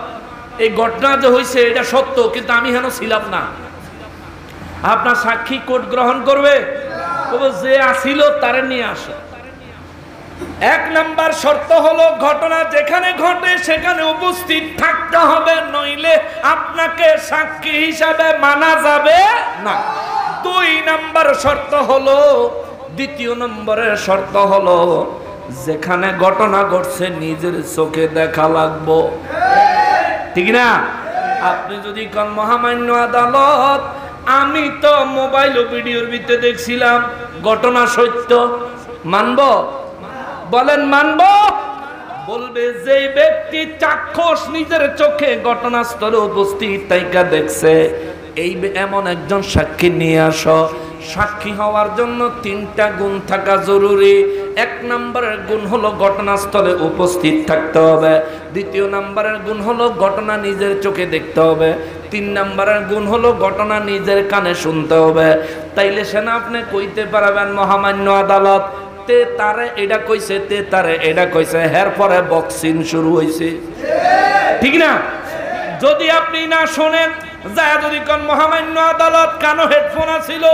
এই ঘটনা যে হয়েছে এটা সত্য, কিন্তু আমি হেন ছিলাম না, আপনার সাক্ষী কোর্ট গ্রহণ করবে? যে আসিল তারে নিয়ে আসে। এক নাম্বার শর্ত হলো ঘটনা যেখানে ঘটে সেখানে উপস্থিত থাকতে হবে, নইলে আপনাকে সাক্ষী হিসাবে মানা যাবে না। দুই নাম্বার শর্ত হলো, দ্বিতীয় নম্বরের শর্ত হলো যেখানে ঘটনা ঘটছে নিজের চোখে দেখা লাগবো, ঠিক না? আপনি যদি কোন মহামান্য আদালত আমি তো মোবাইল ও ভিডিওর ভিতরে দেখছিলাম ঘটনা সত্য, মানব? বলেন মানব? বলবে যে ব্যক্তি চাক্ষুষ নিজের চোখে ঘটনাস্থলে উপস্থিত তাইকা দেখছে, এই এমন একজন সাক্ষী নিয়ে আসো। সাক্ষী হওয়ার জন্য তিনটা গুণ থাকা জরুরি। এক নম্বরের গুণ হলো ঘটনাস্থলে উপস্থিত থাকতে হবে, দ্বিতীয় নম্বরের গুণ হলো ঘটনা নিজের চোখে দেখতে হবে, তিন নম্বরের গুণ হলো ঘটনা নিজের কানে শুনতে হবে। তাইলে সেনা আপনি কইতে পারবেন মহামান্য আদালত তে তারে এটা কইছে, তে তারে এটা কইছে, এর পরে বক্সিং শুরু হইছে, ঠিক না? যদি আপনি না শোনেন, যায় যদি কোন মহামান্য আদালত কানো হেডফোন আছিল,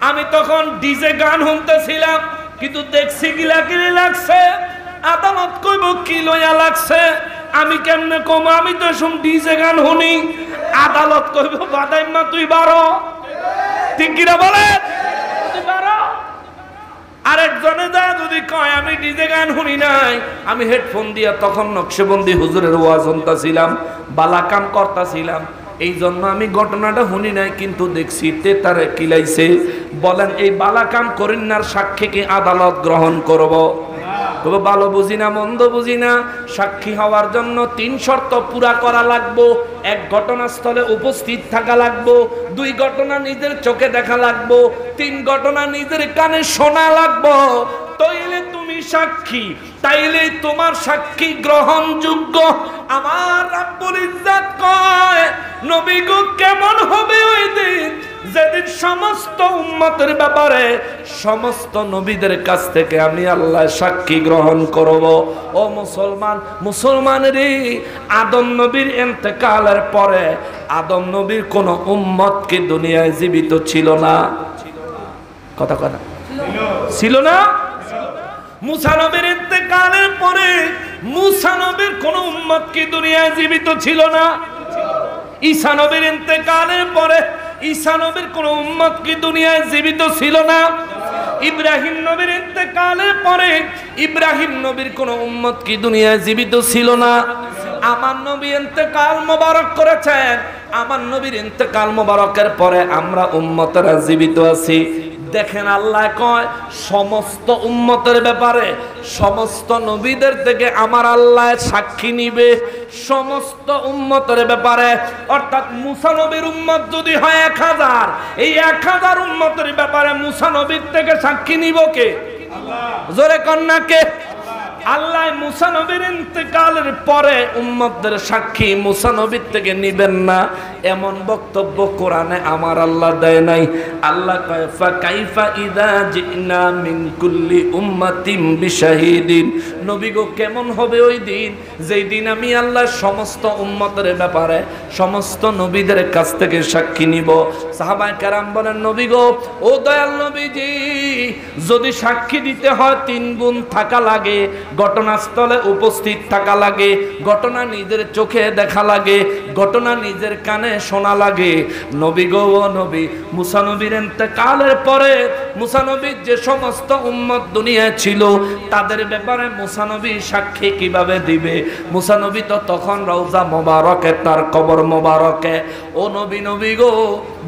আমি তখন ডিজে গান শুনতেছিলাম, কিন্তু দেখছি গিলাগিলি লাগছে, আদালত কইব কি লইয়া লাগছে, আমি কেমনে কম, আমি তো শুন ডিজে গান শুনি, আদালত কইব বাদাইম্মা তুই বারো, ঠিক কিনা বলে? তুই বারো। আরেকজনে যা যদি কয় আমি ডিজে গান শুনি নাই, আমি হেডফোন দিয়া তখন নকশবন্দি হুজুরের ওয়াজ শুনতাছিলাম, বালাকাম করতাছিলাম, এই জন্য আমি ঘটনাটা শুনি নাই, কিন্তু দেখছি তে তারে কিলাইছে। বলেন এই বালাকাম করিন্নার সাক্ষীকে আদালত গ্রহণ করব? তবে ভালো বুঝি না মন্দ বুঝি না, সাক্ষী হওয়ার জন্য তিন শর্ত পুরা করা লাগবো। এক, ঘটনাস্থলে উপস্থিত থাকা লাগবো, দুই, ঘটনা নিজের চোখে দেখা লাগবো, তিন, ঘটনা নিজের কানে শোনা লাগবো। তাইলে তুমি সাক্ষী, তাইলে তোমার সাক্ষী গ্রহণযোগ্য। আমার রাব্বুল ইজ্জত কয় নবী গো কেমন হবে ওই দিন যেদিন সমস্ত উম্মতের ব্যাপারে সমস্ত নবীদের কাছ থেকে আমি আল্লাহ সাক্ষী গ্রহণ করব। ও মুসলমান, মুসলমানেরই আদম নবীর ইন্তেকালের পরে আদম নবীর কোন উম্মত কি দুনিয়ায় জীবিত ছিল না? কথা কথা ছিল না? মুসা নবীর ইন্তেকালের পরে মুসা নবীর কোন উম্মত কি দুনিয়ায় জীবিত ছিল না? ঈসা নবীর ইন্তেকালের পরে ঈসা নবীর কোন উম্মত কি দুনিয়ায় জীবিত ছিল না? ইব্রাহিম নবীর ইন্তেকালের পরে ইব্রাহিম নবীর কোন উম্মত কি দুনিয়ায় জীবিত ছিল না? আমার নবী ইন্তেকাল মোবারক করেছেন, আমার নবীর ইন্তেকাল মোবারকের পরে আমরা উম্মতরা জীবিত আছি। দেখেন আল্লাহ কয় সমস্ত উম্মতের ব্যাপারে সমস্ত নবীদের থেকে আমার আল্লাহ সাক্ষী নিবে সমস্ত উম্মতের ব্যাপারে। অর্থাৎ মুসা নবীর উম্মত যদি হয় 1000, এই 1000 উম্মতের ব্যাপারে মুসা নবীর থেকে সাক্ষী নিব কে? আল্লাহ। জোরে কন্যা কে? আল্লাহ মুসা নবীর ইন্তেকালের পরে উম্মতদের সাক্ষী মুসা নবীর থেকে নিবেন না, এমন বক্তব্য কোরআনে আমার আল্লাহ দেয় নাই। আল্লাহ কয় ফাকাইফা ইযা জিনা মিন কুল্লি উম্মাতিন বিশাহিদিন। নবী গো কেমন হবে ওই দিন, যেই দিন আমি আল্লাহ সমস্ত উম্মতের ব্যাপারে সমস্ত নবীদের কাছ থেকে সাক্ষী নিব। সাহাবায়ে কেরাম বলেন নবী গো, ও দয়াল নবীজি, যদি সাক্ষী দিতে হয় 3 গুণ থাকা লাগে, ঘটনাস্থলে উপস্থিত থাকা লাগে, ঘটনা নিজের চোখে দেখা লাগে, ঘটনা নিজের কানে শোনা লাগে। নবী গো, ও নবী, মুসা নবীর ইন্তেকালের পরে মুসা নবীর যে সমস্ত উম্মত দুনিয়ায় ছিল তাদের ব্যাপারে মুসা নবী সাক্ষী কিভাবে দিবে? মুসা নবী তো তখন রওজা মোবারকে, তার কবর মোবারকে। ও নবী, নবী গো,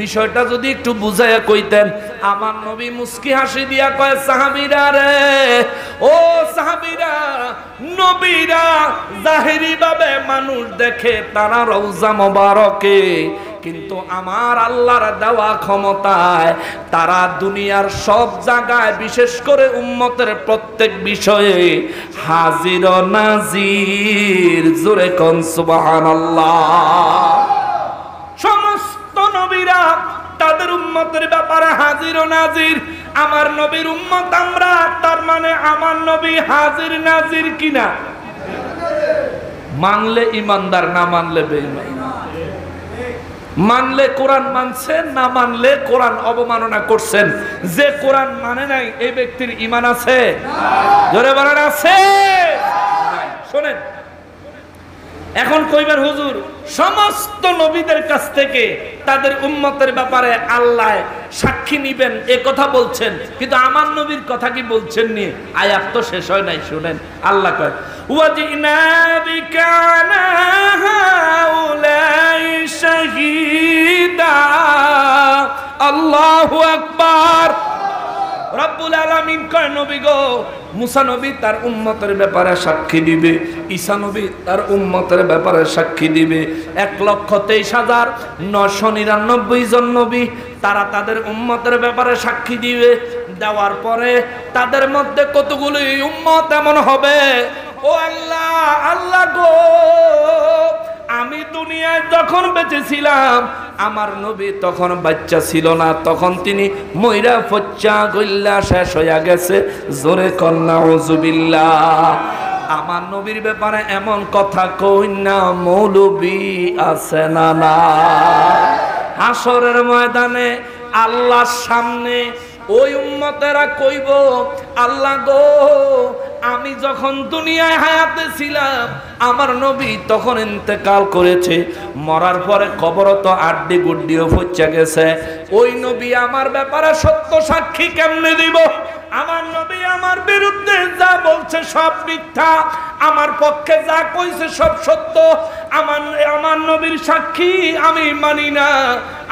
বিষয়টা যদি একটু বুঝাইয়া কইতেন। আমার নবী মুস্কি হাসি দিয়া কয়, সাহাবীরা রে, ও সাহাবীরা, নবীরা জাহিরি ভাবে মানুষ দেখে তারা রওজা মোবারকে, কিন্তু আমার আল্লাহর দেওয়া ক্ষমতায় তারা দুনিয়ার সব জায়গায়, বিশেষ করে উম্মতের প্রত্যেক বিষয়ে হাজির ও নাজির। জোরে কোন সুবহানাল্লাহ। সমস্ত নবীরা তাদের উম্মতের ব্যাপারে হাজির ও নাজির। আমার নবীর উম্মত আমরা, তার মানে আমার নবী হাজির নাজির কিনা? মানলে ইমানদার, না মানলে বেঈমান। মানলে কোরআন মানছেন, না মানলে কোরআন অবমাননা করছেন। যে কোরআন মানে নাই এই ব্যক্তির ঈমান আছে? জোরে বলেন আছে? শোনেন, এখন কইবেন হুজুর সমস্ত নবীদের কাছ থেকে তাদের উম্মতের ব্যাপারে আল্লাহ সাক্ষী নিবেন এ কথা বলছেন, কিন্তু আমার নবীর কথা কি বলছেন নি? আয়াত তো শেষ হয় নাই, শুনেন। আল্লাহ কয় ওয়াজিনা বিকানা হাউলাই শাহীদা। আল্লাহু আকবার। রব্বুল আলামিন কয় নবী গো, মুসা নবী তার উম্মতের ব্যাপারে সাক্ষী দিবে, ঈসা নবী তার উম্মতের ব্যাপারে সাক্ষী দিবে। 1,23,999 জন নবী তারা তাদের উম্মতের ব্যাপারে সাক্ষী দিবে। দেওয়ার পরে তাদের মধ্যে কতগুলো উম্মত এমন হবে, ও আল্লাহ, আল্লাহ গো, আমি দুনিয়ায় যখন বেঁচে ছিলাম আমার নবী তখন বাচ্চা ছিল না, তখন তিনি মইরা ফচ্চা গইল্লা শেষ হইয়া গেছে। জোরে কন্না নাউযুবিল্লাহ। আমার নবীর ব্যাপারে এমন কথা কই না মৌলবী আছে না? না, হাসরের ময়দানে আল্লাহর সামনে ওই উম্মতেরা কইব, আল্লাহ গো, আমি যখন দুনিয়ায় হায়াতে ছিলাম আমার নবী তখন ইন্তেকাল করেছে, মরার পরে কবর তো আড্ডি গুড্ডিও ফুচ্চা গেছে, ওই নবী আমার ব্যাপারে সত্য সাক্ষী কেমনে দিব? আমার নবী আমার বিরুদ্ধে যা বলছে সব মিথ্যা, আমার পক্ষে যা কইছে সব সত্য। আমার নবীর সাক্ষী আমি মানি না।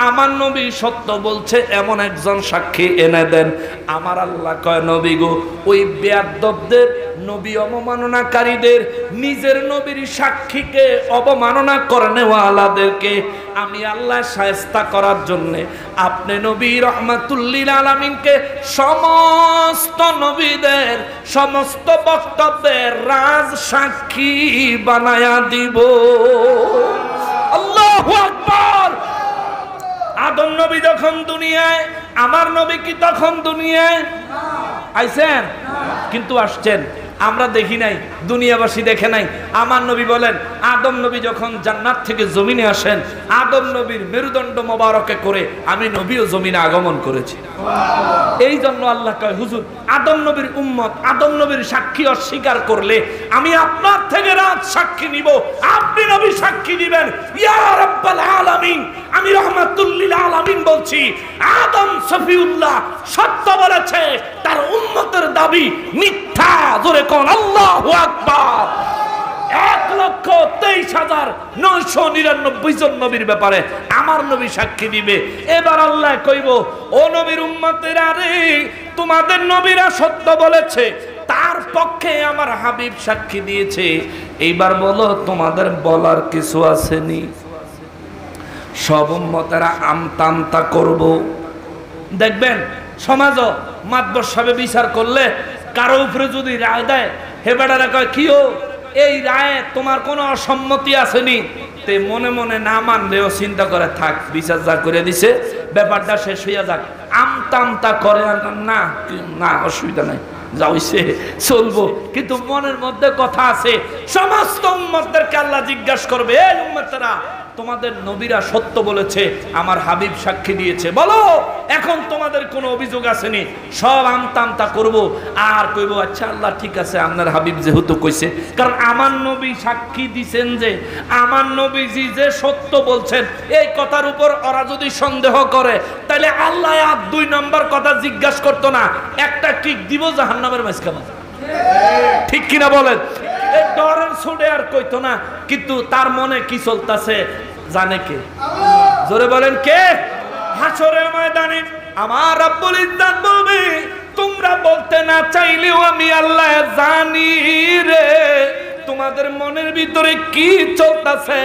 আমার নবী সত্য বলছে এমন একজন সাক্ষী এনে দেন। আমার আল্লাহ কয় নবী গো, ওই বেয়াদবদের, নবী অবমাননাকারীদের, নিজের নবীর সাক্ষীকে অবমাননা করেনেওয়ালাদেরকে আমি আল্লাহ শায়েস্তা করার জন্যে আপনি নবী রহমাতুল্লিল আলামিনকে সমস্ত নবীদের সমস্ত বক্তব্যের রাজ সাক্ষী বানায়া দিব। আল্লাহু আকবার। আদম নবী যখন দুনিয়ায়, আমার নবী কি তখন দুনিয়ায় আইছেন? কিন্তু আসছেন, আমরা দেখি নাই, দুনিয়াবাসী দেখে নাই। আমার নবী বলেন, আদম নবী যখন জান্নাত থেকে জমিনে আসেন, আদম নবীর মেরুদণ্ড মোবারকে করে আমি নবীও জমিনে আগমন করেছি। এই জন্য আল্লাহ কয়, হুজুর আদম নবীর উম্মত আদম নবীর সাক্ষী অস্বীকার করলে আমি আপনার থেকে রাজ সাক্ষী নিব, আপনি নবী সাক্ষী দিবেন। ইয়া রাব্বাল আলামিন, আমি রহমাতুল্লিল আলামিন বলছি, আদম সফিউল্লাহ সত্য বলেছে, তার উম্মতের দাবি মিথ্যা। জোরে কোন আল্লাহু আকবার। 1,23,999 জন নবীর ব্যাপারে আমার নবী সাক্ষী দিবে। এবার আল্লাহ কইব, ও নবীর উম্মতেরা রে, তোমাদের নবীরা সত্য বলেছে, তার পক্ষে আমার হাবিব সাক্ষী দিয়েছে। এইবার বলো তোমাদের বলার কিছু আসেনি? সব উম্মতেরা আমতামতা করব। দেখবেন সমাজও মাতবর সাহেব বিচার করলে কারো উপরে যদি রায় দেয় হে বেটারা কয় কিও এই রায়ে তোমার কোনো অসম্মতি আসেনি? তে মনে মনে না মানলেও চিন্তা করে থাক, বিচার যা করে দিছে ব্যাপারটা শেষ হইয়া যাক। আমতা আমতা করে না না অসুবিধা নাই, যা হইছে চলবো, কিন্তু মনের মধ্যে কথা আছে। সমস্ত উম্মতদেরকে আল্লাহ জিজ্ঞাসা করবে, এই উম্মতেরা তোমাদের নবীরা সত্য বলেছে, আমার হাবিব সাক্ষী দিয়েছে, বলো এখন তোমাদের কোনো অভিযোগ আসেনি? সব আমতা আমতা করবো আর কইব আচ্ছা আল্লাহ ঠিক আছে আপনার হাবিব যেহেতু কইছে, কারণ আমার নবী সাক্ষী দিছেন যে আমার নবীজি যে সত্য বলছেন, এই কথার উপর ওরা যদি সন্দেহ করে তাহলে আল্লাহ আর 2 নম্বর কথা জিজ্ঞাসা করতো না, একটা কিক দিব জাহান্নামের মাঝখানে। ঠিক কিনা বলেন? ডরের ছুটে আর কইতো না, কিন্তু তার মনে কি চলতেছে জানে কে? জোরে বলেন কে? হাসরের ময়দানে আমার রব্বুল ইজ্জত বলবে, তোমরা বলতে না চাইলেও আমি আল্লাহ জানি রে তোমাদের মনের ভিতরে কি চলতেছে।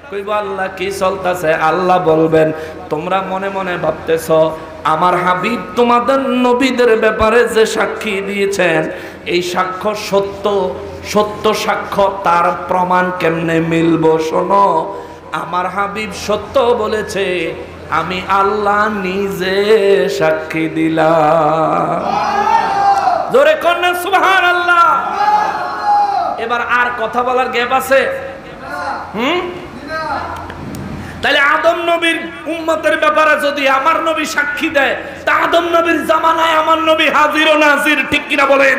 কইব আল্লাহ কি চলতেছে? আল্লাহ বলবেন তোমরা মনে মনে ভাবতেছ আমার হাবিব তোমাদের নবীদের ব্যাপারে যে সাক্ষী দিয়েছেন এই সাক্ষ্য সত্য, সত্য সাক্ষ্য, তার প্রমাণ কেমনে মিলবো? শোনো, আমার হাবিব সত্য বলেছে, আমি আল্লাহ নিজে সাক্ষী দিলাম। জোরে কন্যা সুবহানাল্লাহ। এবার আর কথা বলার গ্যাপ আছে? তাহলে আদম নবীর উম্মতের ব্যাপারে যদি আমার নবী সাক্ষী দেয়, তা আদম নবীর জামানায় আমার নবী হাজির ও নাজির, ঠিক কিনা বলেন?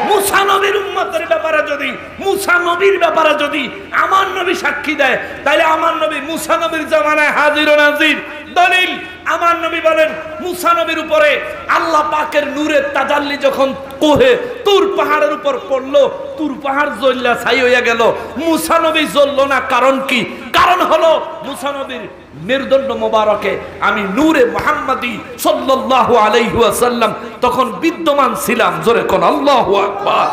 মুসা নবীর উম্মতের ব্যাপারে যদি, মুসা নবীর ব্যাপারে যদি আমার নবী সাক্ষী দেয়, তাহলে আমার নবী মুসা নবীর জামানায় হাজির ও নাজির। দলিল, আমার নবী বলেন মুসা নবীর উপরে আল্লাহ পাকের নূরের তাজাল্লি যখন কোহে তুর পাহাড়ের উপর পড়লো, তুর পাহাড় জ্বললা ছাই হইয়া গেল, মুসা নবী জ্বললো না। কারণ কি? কারণ হলো মুসা নবীর মেরুদণ্ড মোবারকে আমি নূরে মুহাম্মাদি সাল্লাল্লাহু আলাইহি ওয়াসাল্লাম তখন বিদ্যমান ছিলাম। জোরে কোন আল্লাহু আকবার।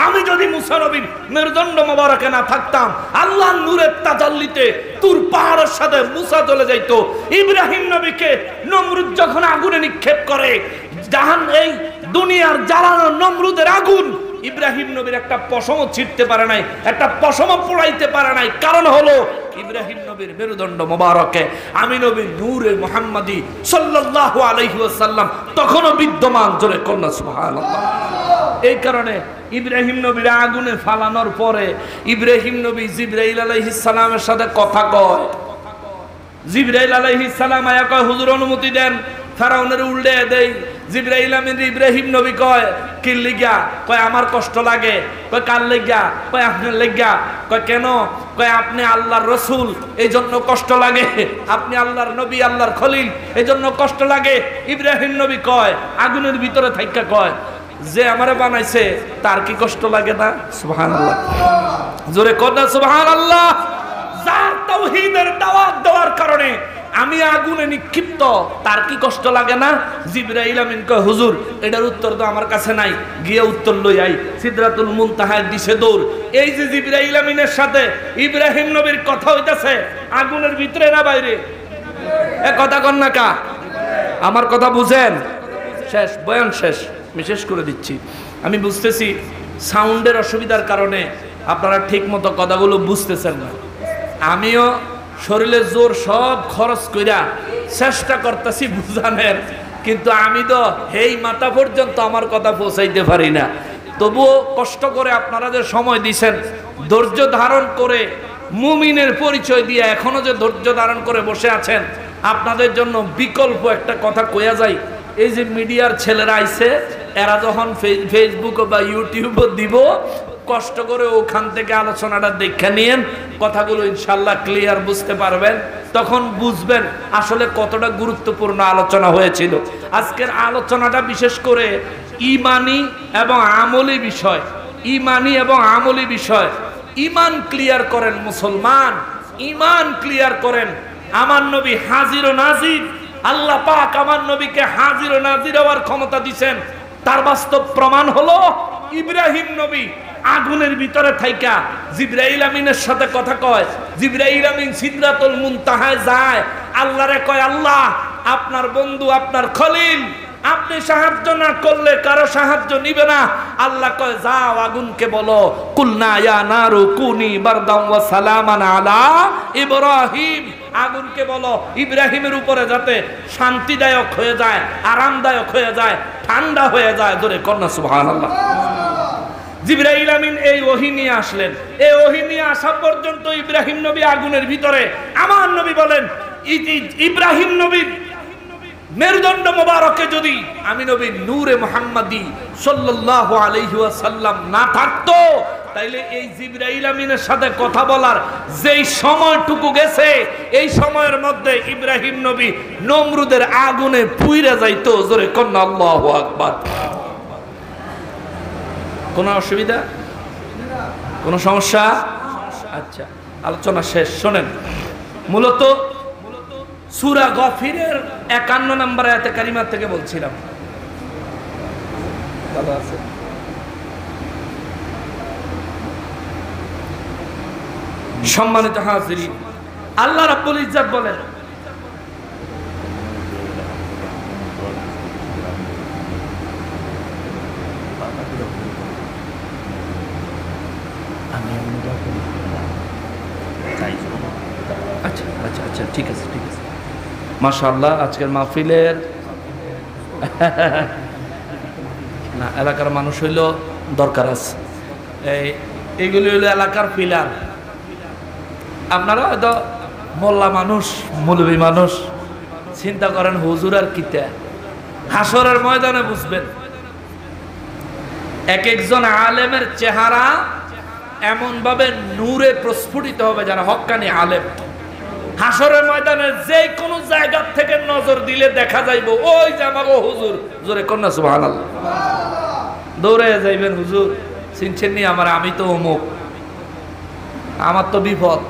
আমি যদি মুসা নবীর মেরুদণ্ড মোবারকে না থাকতাম, আল্লাহর নূরের তাজাল্লিতে তুর পাহাড়ের সাথে মুসা চলে যাইতো। ইব্রাহিম নবীকে নমরুদ যখন আগুনে নিক্ষেপ করে, জাহান এই দুনিয়ার জ্বালানো নমরুদের আগুন ইব্রাহিম নবীর একটা পশমও ছিটতে পারে নাই, একটা পশমও পোড়াইতে পারে নাই। কারণ হলো ইব্রাহিম নবীর মেরুদণ্ড মোবারকে আমি নবী নূরে মুহাম্মাদি সাল্লাল্লাহু আলাইহি ওয়াসাল্লাম তখনও বিদ্যমান। জোরে কন্যা সুবহানাল্লাহ। এই কারণে ইব্রাহিম নবীর আগুনে ফালানোর পরে ইব্রাহিম নবী জিবরাইল আলাইহিস সালামের সাথে কথা কয়। জিবরাইল আলাইহিস সালাম আয়া কয় হুজুর অনুমতি দেন, ফেরাউনের উল্টে দেই। জিবরাইল আমিন ইব্রাহিম নবী কয় কি লিগা? কয় আমার কষ্ট লাগে। কয় কার লিগা? কয় আপনার লিগা। কয় কেন? কয় আপনি আল্লাহর রসুল এই জন্য কষ্ট লাগে, আপনি আল্লাহর নবী আল্লাহর খলিল এই জন্য কষ্ট লাগে। ইব্রাহিম নবী কয় আগুনের ভিতরে থাইকা কয় যে আমারে বানাইছে তার কি কষ্ট লাগে না? সুবহানাল্লাহ। জোরে কন্যা সুবহানাল্লাহ। যার তাওহীদের দাওয়াত দেওয়ার কারণে আমি আগুনে নিক্ষিপ্ত, তার কি কষ্ট লাগে না? জিবরাইল আমিন কয় হুজুর এটার উত্তর তো আমার কাছে নাই, গিয়ে উত্তর লই আই। সিদরাতুল মুনতাহার দিশে দৌড়। এই যে জিবরাইল আমিনের সাথে ইব্রাহিম নবীর কথা হইতাছে আগুনের ভিতরে না বাইরে? এ কথা কন না কা? আমার কথা বুঝেন? শেষ বয়ান শেষ, আমি শেষ করে দিচ্ছি। আমি বুঝতেছি সাউন্ডের অসুবিধার কারণে আপনারা ঠিক মতো কথাগুলো বুঝতেছেন না। আমিও শরীরে জোর সব খরচ কইরা চেষ্টা করতেছি বুঝানোর, কিন্তু আমি তো এই মাথা পর্যন্ত আমার কথা পৌঁছাইতে পারি না। তবুও কষ্ট করে আপনারা যে সময় দিছেন, ধৈর্য ধারণ করে মুমিনের পরিচয় দিয়ে এখনো যে ধৈর্য ধারণ করে বসে আছেন, আপনাদের জন্য বিকল্প একটা কথা কইয়া যায়। এই যে মিডিয়ার ছেলেরা আইছে, এরা যখন ফেসবুক বা ইউটিউব দিব, কষ্ট করে ওখান থেকে আলোচনাটা দেখে নিয়েন, কথাগুলো ইনশাল্লাহ ক্লিয়ার বুঝতে পারবেন। তখন বুঝবেন আসলে কতটা গুরুত্বপূর্ণ আলোচনা হয়েছিল। আজকের আলোচনাটা বিশেষ করে ইমানি এবং আমলি বিষয়, ইমানি এবং আমলি বিষয়। ইমান ক্লিয়ার করেন মুসলমান, ইমান ক্লিয়ার করেন। আমার নবী হাজির ও নাজির, আল্লাহ পাক আমার নবীকে হাজির ও নাজির হওয়ার ক্ষমতা দিয়েছেন। তার বাস্তব প্রমাণ হলো ইব্রাহিম নবী আগুনের ভিতরে থাইকা জিবরাইল আমিনের সাথে কথা কয়। জিবরাইল আমিন সিদরাতুল মুনতাহায় যায়, আল্লাহরে কয় আল্লাহ আপনার বন্ধু আপনার খলিল আপনি সাহায্য না করলে কারো সাহায্য নিবে না। আল্লাহ কয় যাও আগুনকে বলো, কুলনা ইয়া নারু কুনি বারদাম ওয়া সালামান আলা ইব্রাহিম, আগুনকে বলো ইব্রাহিমের উপরে যাতে শান্তিদায়ক হয়ে যায়, আরামদায়ক হয়ে যায়, ঠান্ডা হয়ে যায়। জোরে কন্যা সুবহানাল্লাহ। জিবরাইল আমিন এই ওহী নিয়ে আসলেন। এই ওহী নিয়ে আসা পর্যন্ত ইব্রাহিম নবী আগুনের ভিতরে। আমার নবী বলেন ইব্রাহিম নবীর মেরুদণ্ড মোবারকে যদি আমি নবী নূরে মুহাম্মাদি সাল্লাল্লাহু আলাইহি ওয়াসাল্লাম না থাকতো, তাইলে এই জিবরাইল আমিনের সাথে কথা বলার যেই সময়টুকু গেছে, এই সময়ের মধ্যে ইব্রাহিম নবী নমরুদের আগুনে পুইরা যাইতো। জোরে কন্না আল্লাহু আকবার। কোনো অসুবিধা, কোনো সমস্যা? আচ্ছা, আলোচনা শেষ। শোনেন, মূলত সূরা গাফিরের 51 নম্বর আয়াতে কারিমা থেকে বলছিলাম। ভালো আছে? সম্মানিত হাজিরিন, আল্লাহ রাব্বুল ইজ্জত বলেন, আচ্ছা আচ্ছা আচ্ছা, ঠিক আছে ঠিক আছে, মাশাআল্লাহ। আজকের মাহফিলের না এলাকার মানুষ হইল দরকার আছে, এইগুলি হইল এলাকার পিলার। আপনারা হয়তো মোল্লা মানুষ, মৌলবী মানুষ, চিন্তা করেন হুজুর আর কিতা, হাসরের ময়দানে বুঝবেন। এক একজন আলেমের চেহারা এমন ভাবে নূরে প্রস্ফুটিত হবে যারা হক্কানি আলেম। হাসরের ময়দানে যে কোনো জায়গা থেকে নজর দিলে দেখা যাইব ওই যে আমাগো হুজুর। জোরে কন্যা সুবহানাল্লাহ। দৌড়ে যাইবেন, হুজুর চিনছেন নি আমার, আমি তো অমুক, আমার তো বিপদ,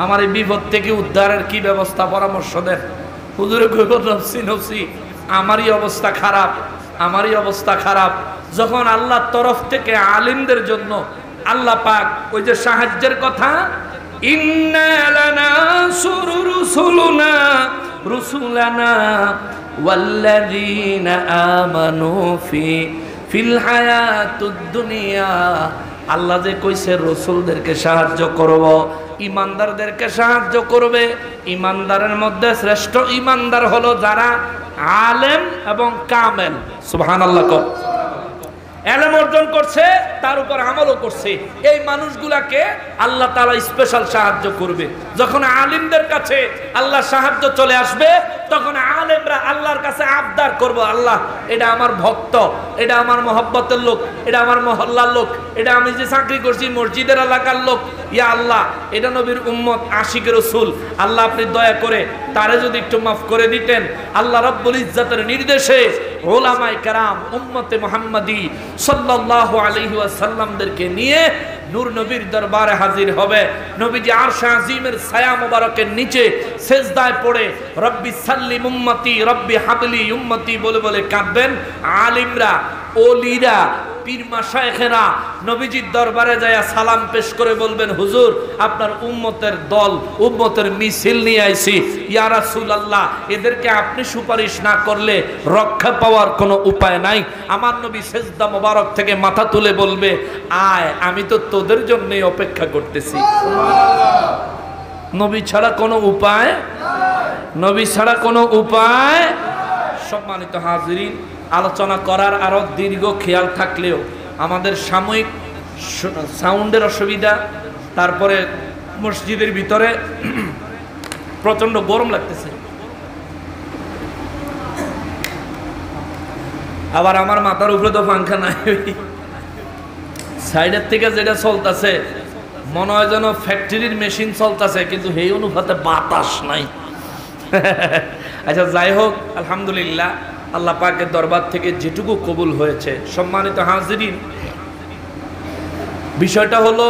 আমার এই বিপদ থেকে উদ্ধারের কি ব্যবস্থা পরামর্শ দেন। হুজুরে কইব নফসি নফসি, আমারই অবস্থা খারাপ, আমারই অবস্থা খারাপ। যখন আল্লাহর তরফ থেকে আলিমদের জন্য আল্লাহ পাক ওই যে সাহায্যের কথা, ইন্না লানাসুরু রুসুলুনা রুসুলানা ওয়াল্লাযীনা আমানু ফিল হায়াতুদ দুনিয়া, আল্লাহ যে কইছে রাসূলদেরকে সাহায্য করব, ইমানদারদেরকে সাহায্য করবে। ইমানদারের মধ্যে শ্রেষ্ঠ ইমানদার হলো যারা আলেম এবং কামেল। সুবহানাল্লাহ। এলেম অর্জন করছে, তার উপর আমলও করছে, এই মানুষগুলাকে আল্লাহ তাআলা স্পেশাল সাহায্য করবে। যখন আলিমদের কাছে আল্লাহ সাহায্য চলে আসবে, তখন আলেমরা আল্লাহর কাছে আবদার করব, আল্লাহ এটা আমার ভক্ত, এটা আমার মহব্বতের লোক, এটা আমার মহল্লার লোক, এটা আমি যে চাকরি করছি মসজিদের এলাকার লোক, ইয়া আল্লাহ এটা নবীর উম্মত আশিক রাসূল, আল্লাহ আপনি দয়া করে তারে যদি একটু মাফ করে দিতেন। আল্লাহ রাব্বুল ইজ্জতের নির্দেশে উলামায়ে কেরাম উম্মতে মুহাম্মাদি সাল্লাল্লাহু আলাইহি ওয়াসাল্লামদেরকে নিয়ে নূর নবীর দরবারে হাজির হবে। নবীজি আরশ আজিমের ছায়া মোবারকের নিচে সেজদায় পড়ে রব্বি সাল্লিম উম্মতি রব্বি হাবলি উম্মতি বলে বলে কাঁদবেন। আলিমরা, ওলিরা, পীর মাশায়েখেরা নবীজির দরবারে যায় সালাম পেশ করে বলবেন, হুজুর আপনার উম্মতের দল, উম্মতের মিছিল নিয়ে আইছি, ইয়া রাসূলুল্লাহ এদেরকে আপনি সুপারিশ না করলে রক্ষা পাওয়ার কোনো উপায় নাই। আমার নবী সেজদা মোবারক থেকে মাথা তুলে বলবে, আয় আমি তো তোদের জন্যই অপেক্ষা করতেছি। নবী ছাড়া কোনো উপায়, নবী ছাড়া কোনো উপায়। সম্মানিত হাজিরিন, আলোচনা করার আরো দীর্ঘ খেয়াল থাকলেও আমাদের সাময়িক সাউন্ডের অসুবিধা, তারপরে মসজিদের ভিতরে প্রচন্ড গরম লাগতেছে, আবার আমার মাথার উপরে তো পাঙ্খা নাই, সাইডের থেকে যেটা চলতেছে মনে হয় যেন ফ্যাক্টরির মেশিন চলতেছে, কিন্তু সেই অনুপাতে বাতাস নাই। আচ্ছা যাই হোক, আলহামদুলিল্লাহ আল্লাহ পাকের দরবার থেকে যেটুকু কবুল হয়েছে। সম্মানিত হাজিরিন, বিষয়টা হলো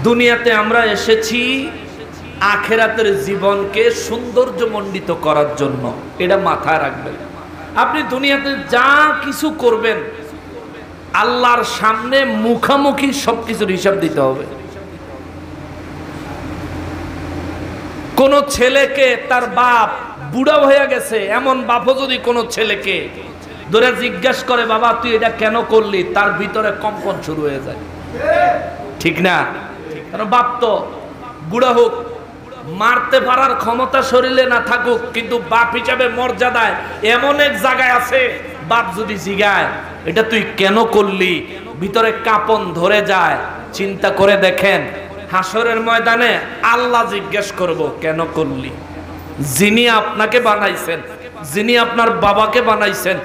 দুনিয়াতে আমরা এসেছি আখিরাতের জীবনকে সৌন্দর্যমণ্ডিত করার জন্য, এটা মাথায় রাখবেন। আপনি দুনিয়াতে যা কিছু করবেন আল্লাহর সামনে মুখামুখি সবকিছুর হিসাব দিতে হবে। কোন ছেলেকে তার বাপ বুড়া হয়ে গেছে এমন বাপও যদি কোনো ছেলেকে ধরে জিজ্ঞেস করে বাবা তুই এটা কেন করলি, তার ভিতরে কম্পন শুরু হয়ে যায়, ঠিক না? কারণ বাপ তো বুড়া হোক, মারতে পারার ক্ষমতা শরীরে না থাকুক, কিন্তু বাপ হিসাবে মর্যাদায় এমন এক জায়গায় আছে, বাপ যদি জিগায় এটা তুই কেন করলি, ভিতরে কাঁপন ধরে যায়। চিন্তা করে দেখেন, হাসরের ময়দানে আল্লাহ জিজ্ঞেস করব কেন করলি? যিনি আপনাকে বানাইছেন, যিনি আপনার বাবাকে বানাইছেন,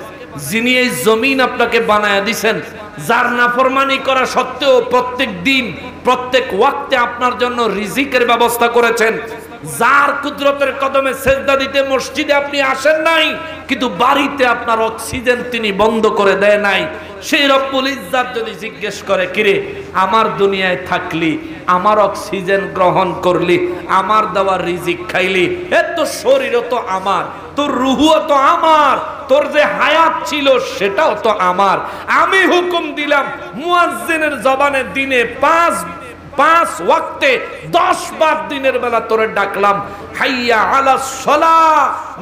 যিনি এই জমিন আপনাকে বানায়া দিছেন, যার নাফরমানি করা সত্ত্বেও প্রত্যেক দিন প্রত্যেক ওয়াক্তে আপনার জন্য রিজিকের ব্যবস্থা করেছেন, যার কুদরতের কদমে সেজদা দিতে মসজিদে আপনি আসেন নাই, কিন্তু বাড়িতে আপনার অক্সিজেন তিনি বন্ধ করে দেয় নাই, সেই রব্বুল ইজ্জাত যদি জিজ্ঞেস করে কিরে আমার দুনিয়ায় থাকলি, আমার অক্সিজেন গ্রহণ করলি, আমার দেওয়া রিজিক খাইলি, এত শরীরও তো আমার, তোর রুহুও তো আমার, তোর যে হায়াত ছিল সেটাও তো আমার, আমি হুকুম দিলাম মুয়াজ্জিনের জবানে দিনে পাঁচ ওয়াক্তে 10 বার দিনের বেলা তোরে ডাকলাম, হাইয়া আলাস সালাহ,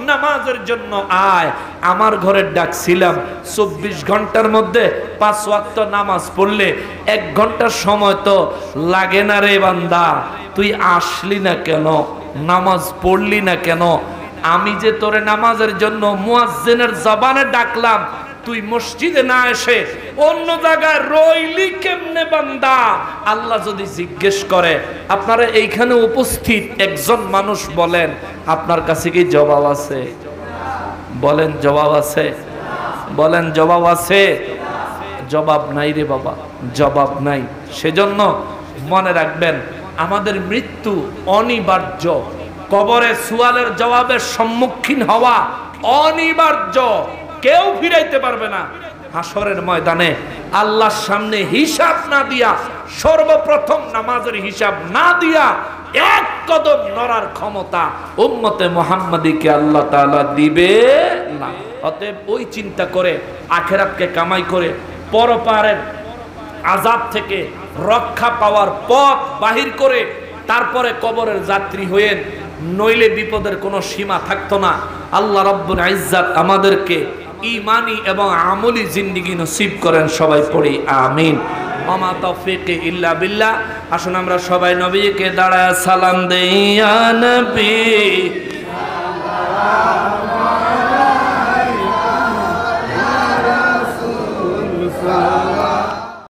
নামাজের জন্য আয়। আমার ঘরে ডাকছিলাম, 24 ঘন্টার মধ্যে 5 ওয়াক্ত নামাজ পড়লে 1 ঘন্টার সময় তো লাগে না রে বান্দা, তুই আসলি না কেন, নামাজ পড়লি না কেন? আমি যে তোরে নামাজের জন্য মুয়াজ্জিনের জবানে ডাকলাম, তুই মসজিদে না এসে অন্য জায়গায় রইলি কেমনে বান্দা? আল্লাহ যদি জিজ্ঞেস করে, আপনারা এইখানে উপস্থিত একজন মানুষ বলেন আপনার কাছে কি জবাব আছে? বলেন জবাব আছে? বলেন জবাব আছে? জবাব নাই রে বাবা, জবাব নাই। সেজন্য মনে রাখবেন আমাদের মৃত্যু অনিবার্য, কবরে সুয়ালের জবাবের সম্মুখীন হওয়া অনিবার্য, কেউ ফিরাইতে পারবে না। হাসরের ময়দানে আল্লাহর সামনে হিসাব না দিয়া, সর্বপ্রথম নামাজের হিসাব না দিয়া এক কদম নড়ার ক্ষমতা উম্মতে মুহাম্মাদীকে আল্লাহ তাআলা দিবে না। অতএব ওই চিন্তা করে আখিরাতকে কামাই করে পরপারের আযাব থেকে রক্ষা পাওয়ার পথ বাহির করে তারপরে কবরের যাত্রী হয়েন, নইলে বিপদের কোনো সীমা থাকতো না। আল্লাহ রাব্বুল ইজ্জাত আমাদেরকে ঈমানি এবং আমলি জিন্দেগি নসিব করেন, সবাই পড়ি আমিন। ওমা তাওফীক ইল্লা বিল্লাহ। আসুন আমরা সবাই নবীকে দাঁড়ায় সালাম দেই, ইয়া নবী